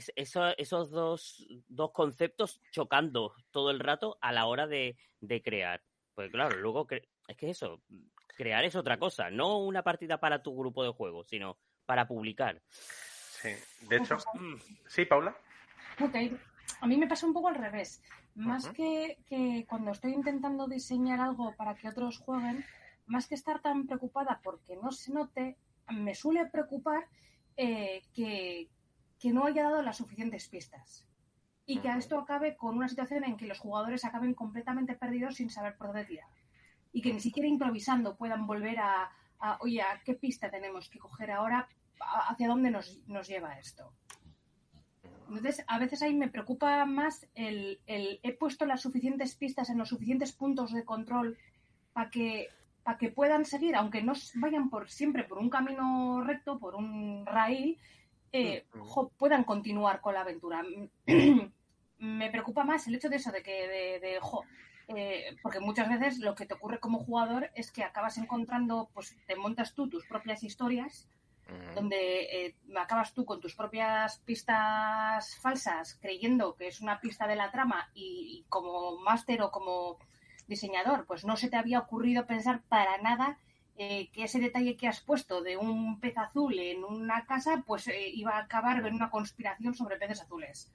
esos dos conceptos chocando todo el rato a la hora de crear. Pues claro, luego es que eso, crear es otra cosa, no una partida para tu grupo de juego, sino para publicar. Sí, de hecho, sí, Paula. Ok, a mí me pasa un poco al revés. Más que cuando estoy intentando diseñar algo para que otros jueguen, más que estar tan preocupada porque no se note, me suele preocupar que no haya dado las suficientes pistas. Y que a esto acabe con una situación en que los jugadores acaben completamente perdidos sin saber por dónde tirar. Y que ni siquiera improvisando puedan volver oye, ¿a qué pista tenemos que coger ahora? ¿Hacia dónde nos lleva esto? Entonces, a veces ahí me preocupa más el he puesto las suficientes pistas en los suficientes puntos de control para que puedan seguir, aunque no vayan siempre por un camino recto, por un raíl, puedan continuar con la aventura. Me preocupa más el hecho de eso, porque muchas veces lo que te ocurre como jugador es que acabas encontrando, pues te montas tú tus propias historias, donde acabas tú con tus propias pistas falsas, creyendo que es una pista de la trama, y como máster o como diseñador, pues no se te había ocurrido pensar para nada que ese detalle que has puesto de un pez azul en una casa, pues iba a acabar en una conspiración sobre peces azules.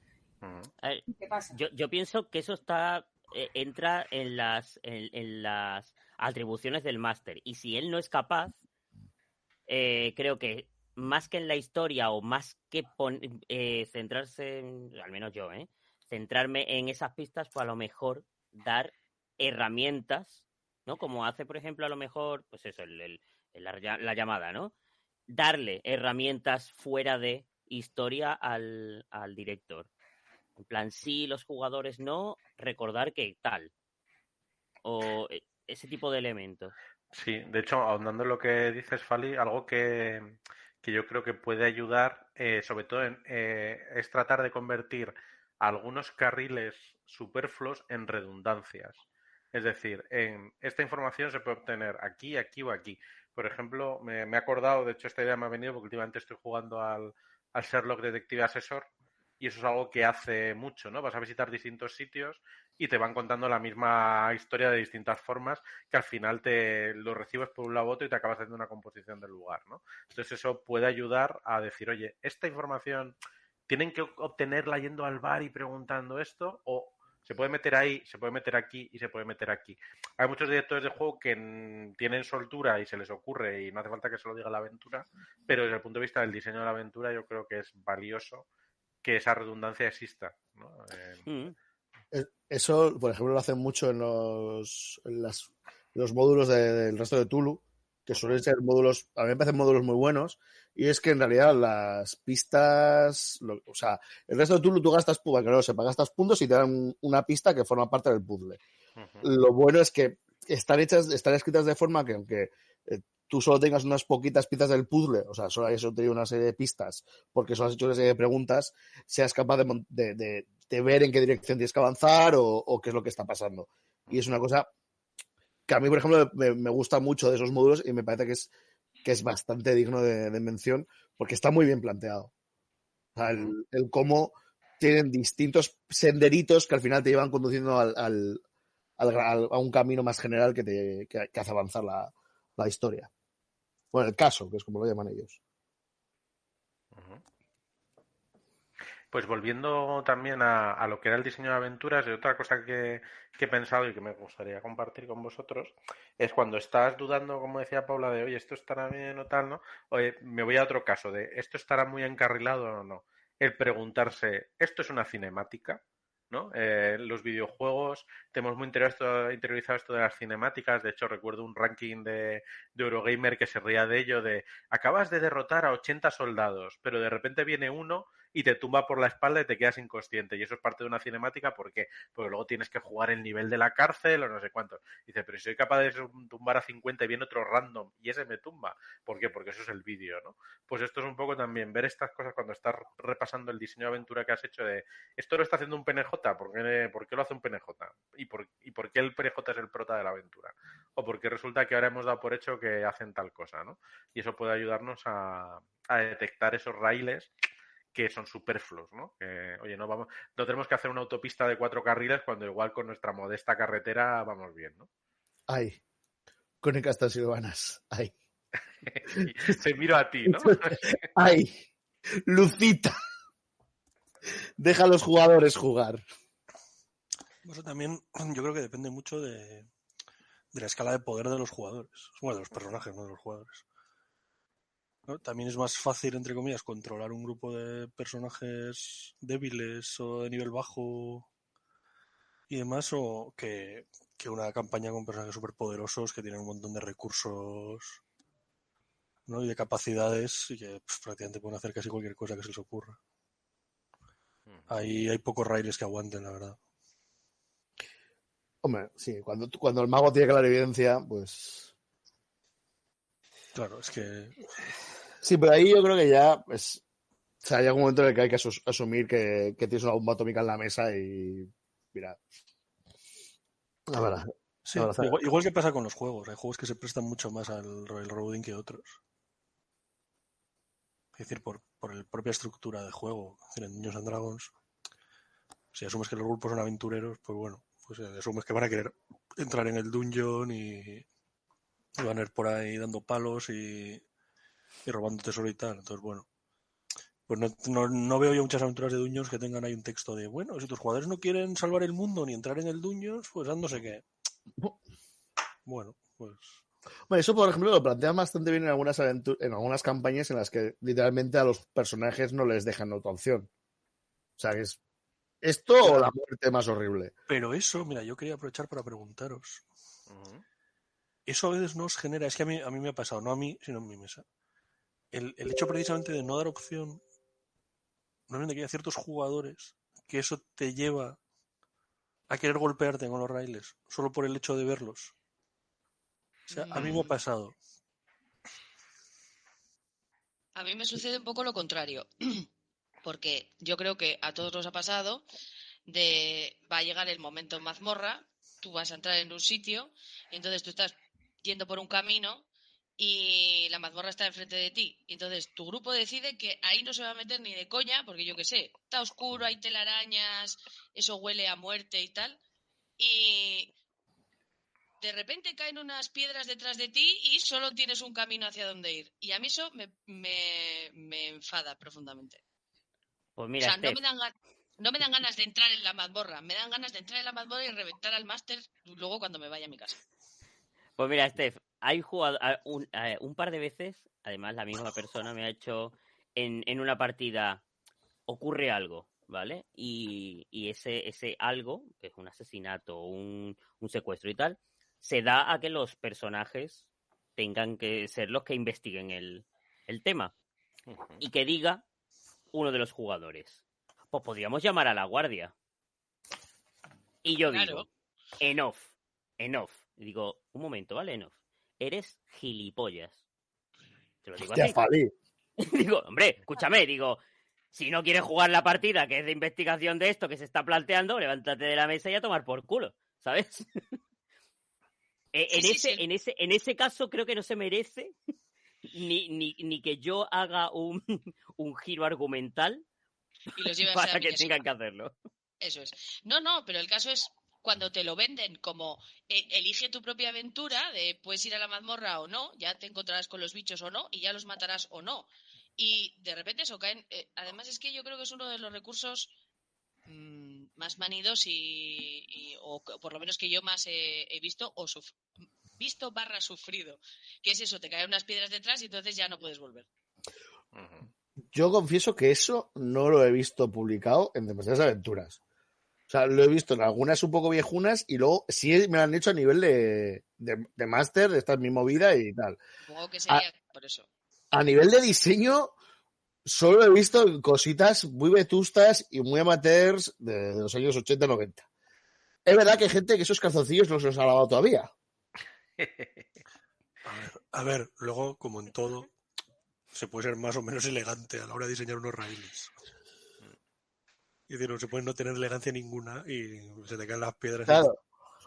¿Qué pasa? Yo pienso que eso entra en las atribuciones del máster, y si él no es capaz, creo que más que en la historia o más que centrarse, al menos yo, centrarme en esas pistas, pues a lo mejor dar herramientas, ¿no? Como hace, por ejemplo, a lo mejor, pues eso, la llamada, ¿no? Darle herramientas fuera de historia al director. En plan, sí, los jugadores no, recordar que tal. O ese tipo de elementos. Sí, de hecho, ahondando en lo que dices, Fali, algo que yo creo que puede ayudar, sobre todo, es tratar de convertir algunos carriles superfluos en redundancias. Es decir, esta información se puede obtener aquí, aquí o aquí. Por ejemplo, me he acordado, de hecho esta idea me ha venido porque últimamente estoy jugando al Sherlock Detective Assessor, y eso es algo que hace mucho, ¿no? Vas a visitar distintos sitios y te van contando la misma historia de distintas formas, que al final te lo recibes por un lado u otro y te acabas haciendo una composición del lugar, ¿no? Entonces eso puede ayudar a decir, oye, esta información tienen que obtenerla yendo al bar y preguntando esto, o se puede meter ahí, se puede meter aquí y se puede meter aquí. Hay muchos directores de juego que tienen soltura y se les ocurre y no hace falta que se lo diga la aventura, pero desde el punto de vista del diseño de la aventura yo creo que es valioso que esa redundancia exista, ¿no? Eso, por ejemplo, lo hacen mucho en los módulos del resto de Tulu, que suelen ser módulos, a mí me parecen módulos muy buenos, y es que en realidad las pistas, o sea, el resto de Tulu tú gastas, para que no lo sepa, gastas puntos y te dan una pista que forma parte del puzzle. Lo bueno es que están escritas de forma que aunque tú solo tengas unas poquitas pistas del puzzle, o sea, solo hayas obtenido una serie de pistas porque solo has hecho una serie de preguntas, seas capaz de ver en qué dirección tienes que avanzar o qué es lo que está pasando. Y es una cosa que a mí, por ejemplo, me gusta mucho de esos módulos y me parece que es bastante digno de mención porque está muy bien planteado. O sea, el cómo tienen distintos senderitos que al final te llevan conduciendo a un camino más general que hace avanzar la historia. Bueno, el caso, que es como lo llaman ellos. Pues volviendo también a lo que era el diseño de aventuras, y otra cosa que he pensado y que me gustaría compartir con vosotros, es cuando estás dudando, como decía Paula, de, oye, esto estará bien o tal, ¿no? Oye, me voy a otro caso, de, ¿esto estará muy encarrilado o no? El preguntarse, ¿esto es una cinemática? ¿No? Los videojuegos, tenemos muy interiorizado esto de las cinemáticas. De hecho, recuerdo un ranking de Eurogamer que se ría de ello, de acabas de derrotar a 80 soldados, pero de repente viene uno y te tumba por la espalda y te quedas inconsciente. Y eso es parte de una cinemática, ¿por qué? Porque luego tienes que jugar el nivel de la cárcel o no sé cuánto. Dice, pero si soy capaz de tumbar a 50 y viene otro random y ese me tumba. ¿Por qué? Porque eso es el vídeo, ¿no? Pues esto es un poco también ver estas cosas cuando estás repasando el diseño de aventura que has hecho de, esto lo está haciendo un PNJ, ¿por qué lo hace un PNJ? ¿Y por qué el PNJ es el prota de la aventura? O por qué resulta que ahora hemos dado por hecho que hacen tal cosa, ¿no? Y eso puede ayudarnos a detectar esos raíles que son superfluos, ¿no? Que, oye, no tenemos que hacer una autopista de 4 carriles cuando igual con nuestra modesta carretera vamos bien, ¿no? Ay, Crónicas Transilvanas. Ay. Te miro a ti, ¿no? Ay, Lucita. Deja a los jugadores jugar. Eso también yo creo que depende mucho de la escala de poder de los jugadores. Bueno, de los personajes, no de los jugadores. ¿No? También es más fácil, entre comillas, controlar un grupo de personajes débiles o de nivel bajo y demás, o que una campaña con personajes superpoderosos que tienen un montón de recursos, ¿no? Y de capacidades y que pues, prácticamente pueden hacer casi cualquier cosa que se les ocurra. Ahí hay pocos raíles que aguanten, la verdad. Hombre, sí, cuando el mago tiene clarividencia, pues... Claro, es que... Sí, pero ahí yo creo que ya es... O sea, hay algún momento en el que hay que asumir que tienes una bomba atómica en la mesa y... Mira. La verdad. Sí, igual que pasa con los juegos. Hay juegos que se prestan mucho más al railroading que otros. Es decir, por la propia estructura de juego. Es decir, en Dungeons and Dragons, si asumes que los grupos son aventureros, pues bueno, pues asumes que van a querer entrar en el dungeon y van a ir por ahí dando palos y robando tesoro y tal. Entonces, bueno, pues no veo yo muchas aventuras de Dungeons que tengan ahí un texto de, bueno, si tus jugadores no quieren salvar el mundo ni entrar en el Dungeons, pues no sé qué. Bueno, pues... Bueno, eso, por ejemplo, lo plantean bastante bien en algunas campañas en las que literalmente a los personajes no les dejan otra opción. O sea, que es esto o la muerte más horrible. Pero eso, mira, yo quería aprovechar para preguntaros. Eso a veces nos genera, es que a mí me ha pasado, no a mí, sino en mi mesa. El hecho precisamente de no dar opción, normalmente que hay ciertos jugadores que eso te lleva a querer golpearte con los raíles, solo por el hecho de verlos. O sea, a mí me ha pasado. A mí me sucede un poco lo contrario, porque yo creo que a todos nos ha pasado va a llegar el momento en mazmorra, tú vas a entrar en un sitio y entonces tú estás yendo por un camino y la mazmorra está enfrente de ti. Y entonces tu grupo decide que ahí no se va a meter ni de coña, porque yo qué sé, está oscuro, hay telarañas, eso huele a muerte y tal. Y de repente caen unas piedras detrás de ti y solo tienes un camino hacia donde ir. Y a mí eso me enfada profundamente. Pues mira, o sea, no me dan ganas de entrar en la mazmorra, me dan ganas de entrar en la mazmorra y reventar al máster luego cuando me vaya a mi casa. Pues mira, Steph, hay jugado un par de veces, además la misma persona me ha hecho en una partida, ocurre algo, ¿vale? Y ese algo, que es un asesinato, un secuestro y tal, se da a que los personajes tengan que ser los que investiguen el tema. Y que diga uno de los jugadores, pues podríamos llamar a la guardia. Y yo digo, enough. Y digo, un momento, ¿vale? Enough. Eres gilipollas. Te lo digo así. Digo, hombre, escúchame, digo, si no quieres jugar la partida que es de investigación de esto que se está planteando, levántate de la mesa y a tomar por culo, ¿sabes? En ese caso creo que no se merece ni que yo haga un giro argumental y los lleve para que tengan que hacerlo. Eso es. No, pero el caso es cuando te lo venden como elige tu propia aventura, de puedes ir a la mazmorra o no, ya te encontrarás con los bichos o no, y ya los matarás o no. y de repente eso caen. Además es que yo creo que es uno de los recursos más manidos o por lo menos que yo más he visto o visto / sufrido, que es eso, te caen unas piedras detrás y entonces ya no puedes volver. Yo confieso que eso no lo he visto publicado en demasiadas aventuras. O sea, lo he visto en algunas un poco viejunas y luego sí me lo han hecho a nivel de máster, de esta es mi movida y tal. Supongo que sería por eso. A nivel de diseño, solo he visto cositas muy vetustas y muy amateurs de los años 80-90. Es verdad que hay gente que esos calzoncillos no se los ha lavado todavía. A ver, luego, como en todo, se puede ser más o menos elegante a la hora de diseñar unos raíles. Es decir, no se puede no tener elegancia ninguna y se te caen las piedras. Claro.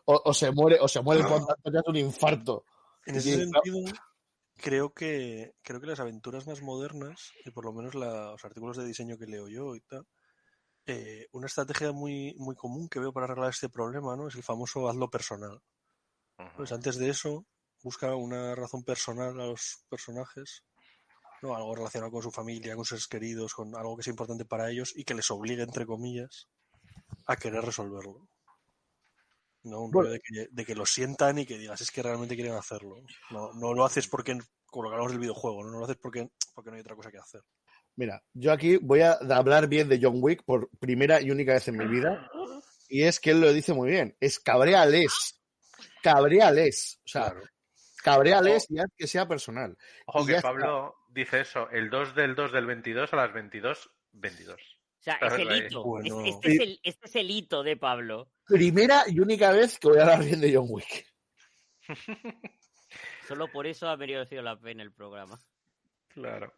O se muere el contacto, ya es un infarto. En ese sentido, creo que las aventuras más modernas, y por lo menos los artículos de diseño que leo yo y tal, una estrategia muy, muy común que veo para arreglar este problema, ¿no? Es el famoso hazlo personal. Pues antes de eso, busca una razón personal a los personajes, ¿no? Algo relacionado con su familia, con sus seres queridos, con algo que sea importante para ellos y que les obligue, entre comillas, a querer resolverlo. No, un rollo de que lo sientan y que digas, es que realmente quieren hacerlo. No lo haces porque, como lo que hablamos del videojuego, no lo haces porque no hay otra cosa que hacer. Mira, yo aquí voy a hablar bien de John Wick por primera y única vez en mi vida. Y es que él lo dice muy bien. Es cabréales. Cabréales. O sea, claro. Cabréales y haz que sea personal. Ojo y que Pablo dice eso, el 2 del 22 a las 22:22. O sea, es el hito. Bueno. Este es el hito de Pablo. Primera y única vez que voy a hablar bien de John Wick. Solo por eso ha merecido la pena el programa. Claro.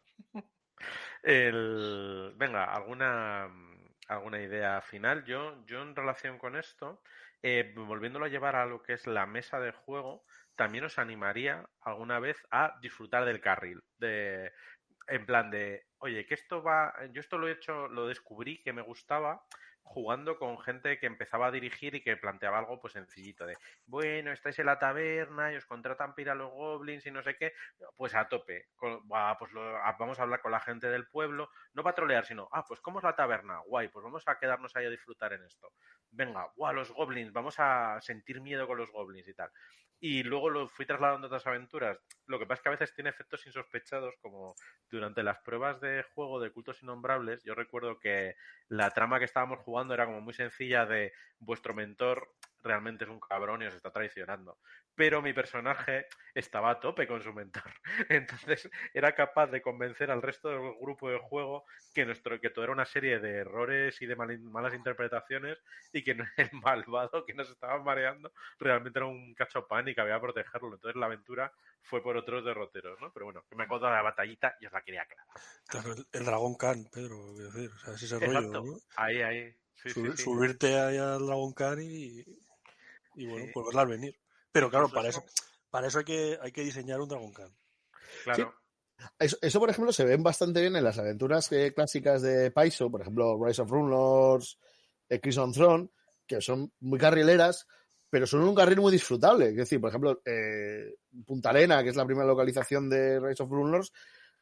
Venga, ¿alguna idea final? Yo en relación con esto, volviéndolo a llevar a lo que es la mesa de juego, también os animaría alguna vez a disfrutar del carril. En plan de, oye, que yo esto lo descubrí que me gustaba jugando con gente que empezaba a dirigir y que planteaba algo pues sencillito de, bueno, estáis en la taberna y os contratan para ir a los goblins y no sé qué, pues a tope, vamos a hablar con la gente del pueblo, no para trolear, sino, pues ¿cómo es la taberna? Guay, pues vamos a quedarnos ahí a disfrutar en esto. Venga, los goblins, vamos a sentir miedo con los goblins y tal. Y luego lo fui trasladando a otras aventuras. Lo que pasa es que a veces tiene efectos insospechados, como durante las pruebas de juego de Cultos Innombrables, yo recuerdo que la trama que estábamos jugando era como muy sencilla de vuestro mentor realmente es un cabrón y os está traicionando. Pero mi personaje estaba a tope con su mentor. Entonces era capaz de convencer al resto del grupo de juego que todo era una serie de errores y de malas interpretaciones y que el malvado que nos estaba mareando realmente era un cacho pan y que había que protegerlo. Entonces la aventura fue por otros derroteros, ¿no? Pero bueno, que me acuerdo de la batallita y os la quería aclarar. Claro, el dragón Khan, Pedro, quiero decir, o sea, es ese Exacto. rollo, ¿no? Ahí. Sí, sí. Subirte ahí al dragón Khan y bueno, Sí. pues verla al venir. Pero claro, Incluso para eso hay que diseñar un dragón Khan. Claro. Sí. Eso, por ejemplo, se ven bastante bien en las aventuras clásicas de Paizo, por ejemplo, Rise of Runelords, Crimson Throne, que son muy carrileras, pero son un carril muy disfrutable. Es decir, por ejemplo, Punta Arena, que es la primera localización de Rise of Runelords,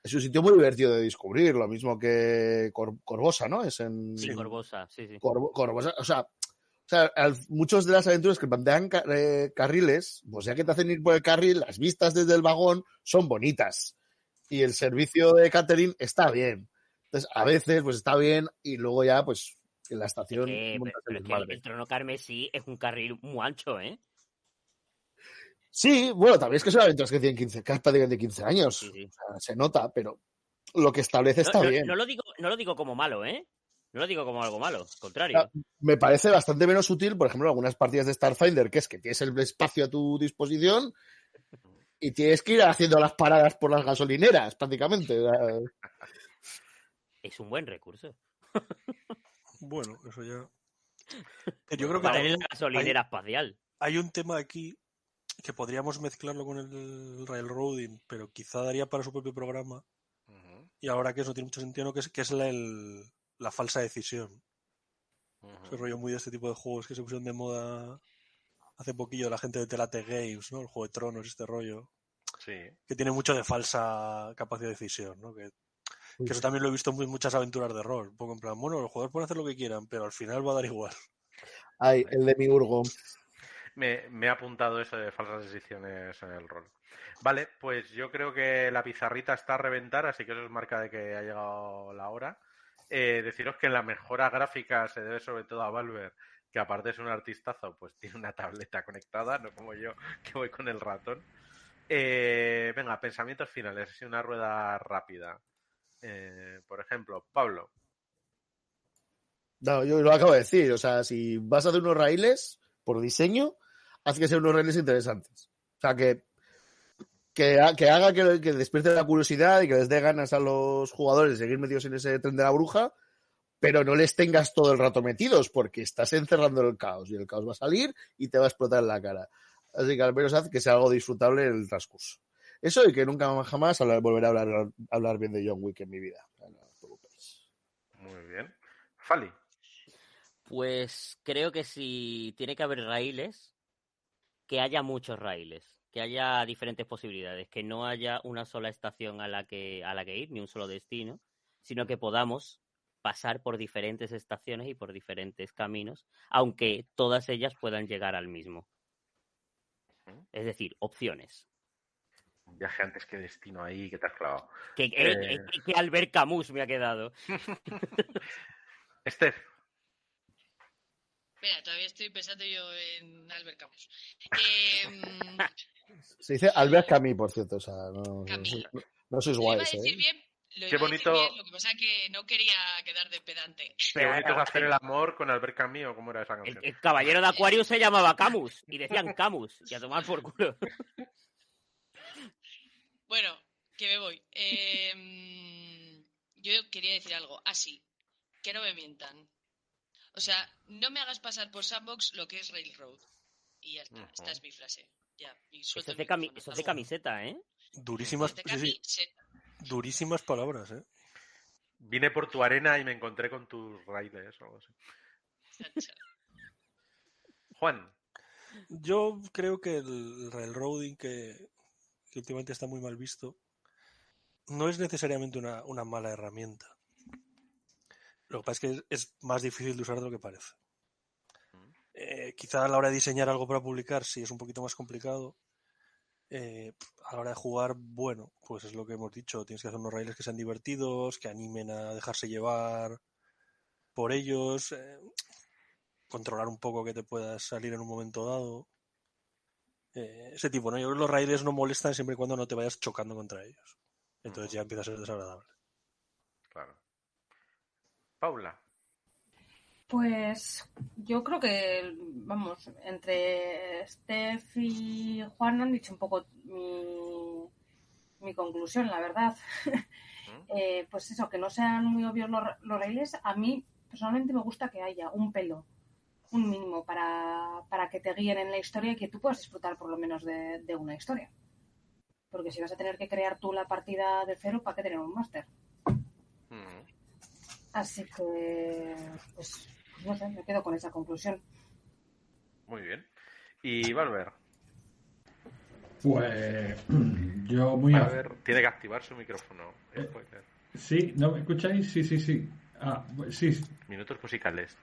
es un sitio muy divertido de descubrir, lo mismo que Corvosa, ¿no? Sí, Corvosa, sí. Corvosa, o sea, muchos de las aventuras que plantean carriles, pues ya que te hacen ir por el carril, las vistas desde el vagón son bonitas. Y el servicio de catering está bien. Entonces, a veces, pues está bien y luego ya, pues, en la estación... Pero es que el Trono Carmesí es un carril muy ancho, ¿eh? Sí, bueno, también es que son aventuras que tienen prácticamente 15 años. Sí. O sea, se nota, pero lo que establece está bien. No lo digo como malo, ¿eh? No lo digo como algo malo, al contrario. Me parece bastante menos útil, por ejemplo, algunas partidas de Starfinder, que es que tienes el espacio a tu disposición y tienes que ir haciendo las paradas por las gasolineras, prácticamente. Es un buen recurso. Bueno, eso ya... Yo creo que para la gasolinera espacial. Hay un tema aquí que podríamos mezclarlo con el railroading, pero quizá daría para su propio programa. Y ahora que eso tiene mucho sentido, ¿no? que es la falsa decisión. Ese rollo muy de este tipo de juegos que se pusieron de moda hace poquillo, la gente de Telate Games, ¿no? El Juego de Tronos, este rollo. Sí. Que tiene mucho de falsa capacidad de decisión, ¿no? Que Que eso también lo he visto en muchas aventuras de rol. Un poco en plan, bueno, los jugadores pueden hacer lo que quieran, pero al final va a dar igual. Ay, el de mi Urgo. Me he apuntado eso de falsas decisiones en el rol. Vale, pues yo creo que la pizarrita está a reventar, así que eso es marca de que ha llegado la hora. Deciros que la mejora gráfica se debe sobre todo a Valver, que aparte es un artistazo, pues tiene una tableta conectada, no como yo, que voy con el ratón. Venga, pensamientos finales, así una rueda rápida. Por ejemplo, Pablo. No, yo lo acabo de decir. O sea, si vas a hacer unos raíles por diseño, haz que sean unos raíles interesantes. O sea, que haga que despierte la curiosidad y que les dé ganas a los jugadores de seguir metidos en ese tren de la bruja, pero no les tengas todo el rato metidos porque estás encerrando el caos y el caos va a salir y te va a explotar en la cara. Así que al menos haz que sea algo disfrutable en el transcurso. Eso y que nunca jamás volveré a hablar bien de John Wick en mi vida. No os preocupéis. Muy bien. Fali. Pues creo que si tiene que haber raíles, que haya muchos raíles, que haya diferentes posibilidades, que no haya una sola estación a la que ir, ni un solo destino, sino que podamos pasar por diferentes estaciones y por diferentes caminos, aunque todas ellas puedan llegar al mismo. Es decir, opciones. Un viaje antes que destino ahí, que te has clavado. Que Albert Camus me ha quedado. Esther. Espera, todavía estoy pensando yo en Albert Camus. Se dice Albert Camus, por cierto. O sea, no sois Lo iba a guays, decir bien, Qué bonito. lo que pasa es que no quería quedar de pedante. Qué bonito es hacer el amor con Albert Camus, ¿o cómo era esa canción? El caballero de Aquarius se llamaba Camus y decían Camus y a tomar por culo. Bueno, que me voy. Yo quería decir algo así, que no me mientan. O sea, no me hagas pasar por Sandbox lo que es Railroad. Y ya está, esta es mi frase. Ya, y Eso es de camiseta, ¿eh? Durísimas, durísimas palabras, ¿eh? Vine por tu arena y me encontré con tus raíles o algo así. Juan. Yo creo que el railroading que últimamente está muy mal visto no es necesariamente una mala herramienta. Lo que pasa es que es más difícil de usar de lo que parece. Quizá a la hora de diseñar algo para publicar sí es un poquito más complicado. A la hora de jugar, bueno, pues es lo que hemos dicho, tienes que hacer unos raíles que sean divertidos, que animen a dejarse llevar por ellos, controlar un poco que te puedas salir en un momento dado. Ese tipo, ¿no? Yo creo que los raíles no molestan siempre y cuando no te vayas chocando contra ellos. Entonces ya empieza a ser desagradable. Claro. Paula. Pues yo creo que, vamos, entre Steph y Juan han dicho un poco mi conclusión, la verdad. Pues eso, que no sean muy obvios los raíles. A mí, personalmente, me gusta que haya un pelo, un mínimo, para que te guíen en la historia y que tú puedas disfrutar por lo menos de una historia. Porque si vas a tener que crear tú la partida de cero, ¿para qué tener un máster? Así que, pues, no sé, me quedo con esa conclusión. Muy bien. ¿Y Valver? Pues yo muy... Valver tiene que activar su micrófono. Sí, ¿no me escucháis? Sí. Ah, sí. Minutos musicales.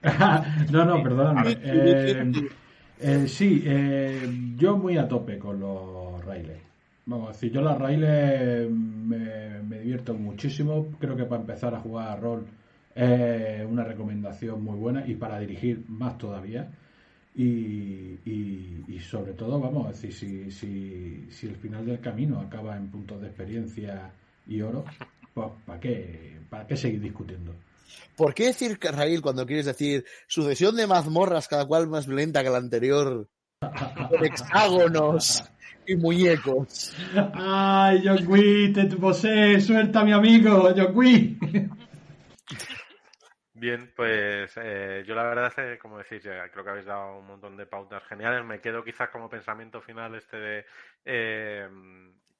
No, perdóname. Sí, yo muy a tope con los raíles. Vamos a decir, yo las raíles me divierto muchísimo. Creo que para empezar a jugar a rol es una recomendación muy buena y para dirigir más todavía. Y sobre todo, vamos a decir, si el final del camino acaba en puntos de experiencia y oro, pues ¿para qué seguir discutiendo? ¿Por qué decir raíl cuando quieres decir sucesión de mazmorras, cada cual más violenta que la anterior, con hexágonos y muñecos? ¡Ay, John Wick, te posee! ¡Suelta, mi amigo, John Wick! Bien, pues yo la verdad es que, como decís, creo que habéis dado un montón de pautas geniales. Me quedo quizás como pensamiento final de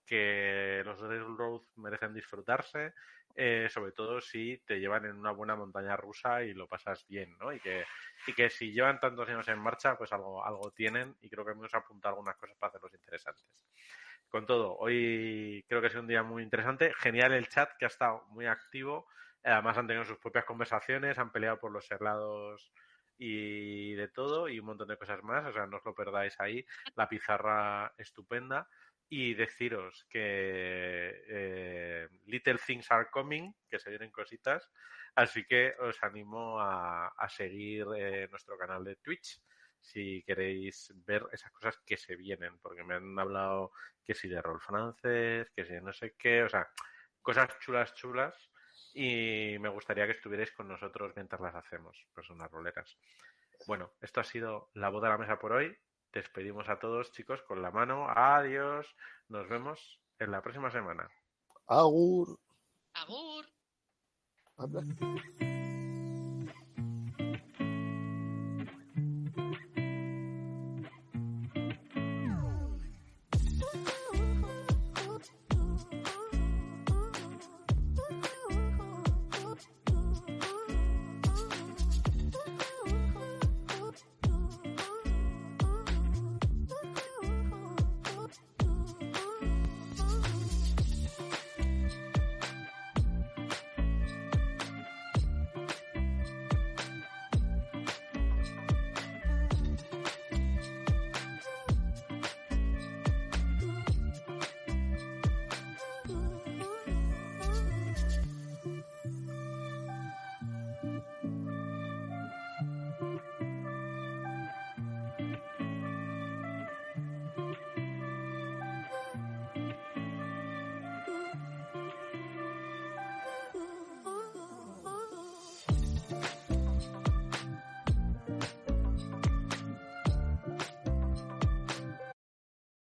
que los Railroad merecen disfrutarse, sobre todo si te llevan en una buena montaña rusa y lo pasas bien, ¿no? Y que si llevan tantos años en marcha, pues algo tienen y creo que hemos apuntado algunas cosas para hacerlos interesantes. con todo. Hoy creo que ha sido un día muy interesante. Genial el chat, que ha estado muy activo. Además han tenido sus propias conversaciones, han peleado por los helados y de todo, y un montón de cosas más. O sea, no os lo perdáis ahí. La pizarra estupenda. Y deciros que Little Things Are Coming, que se vienen cositas. Así que os animo a seguir nuestro canal de Twitch si queréis ver esas cosas que se vienen, porque me han hablado que si de rol francés, que si de no sé qué, o sea, cosas chulas, y me gustaría que estuvierais con nosotros mientras las hacemos, pues unas roleras. Bueno, esto ha sido la voz de la mesa por hoy. Despedimos a todos, chicos, con la mano. Adiós. Nos vemos en la próxima semana. Agur. Agur. Habla.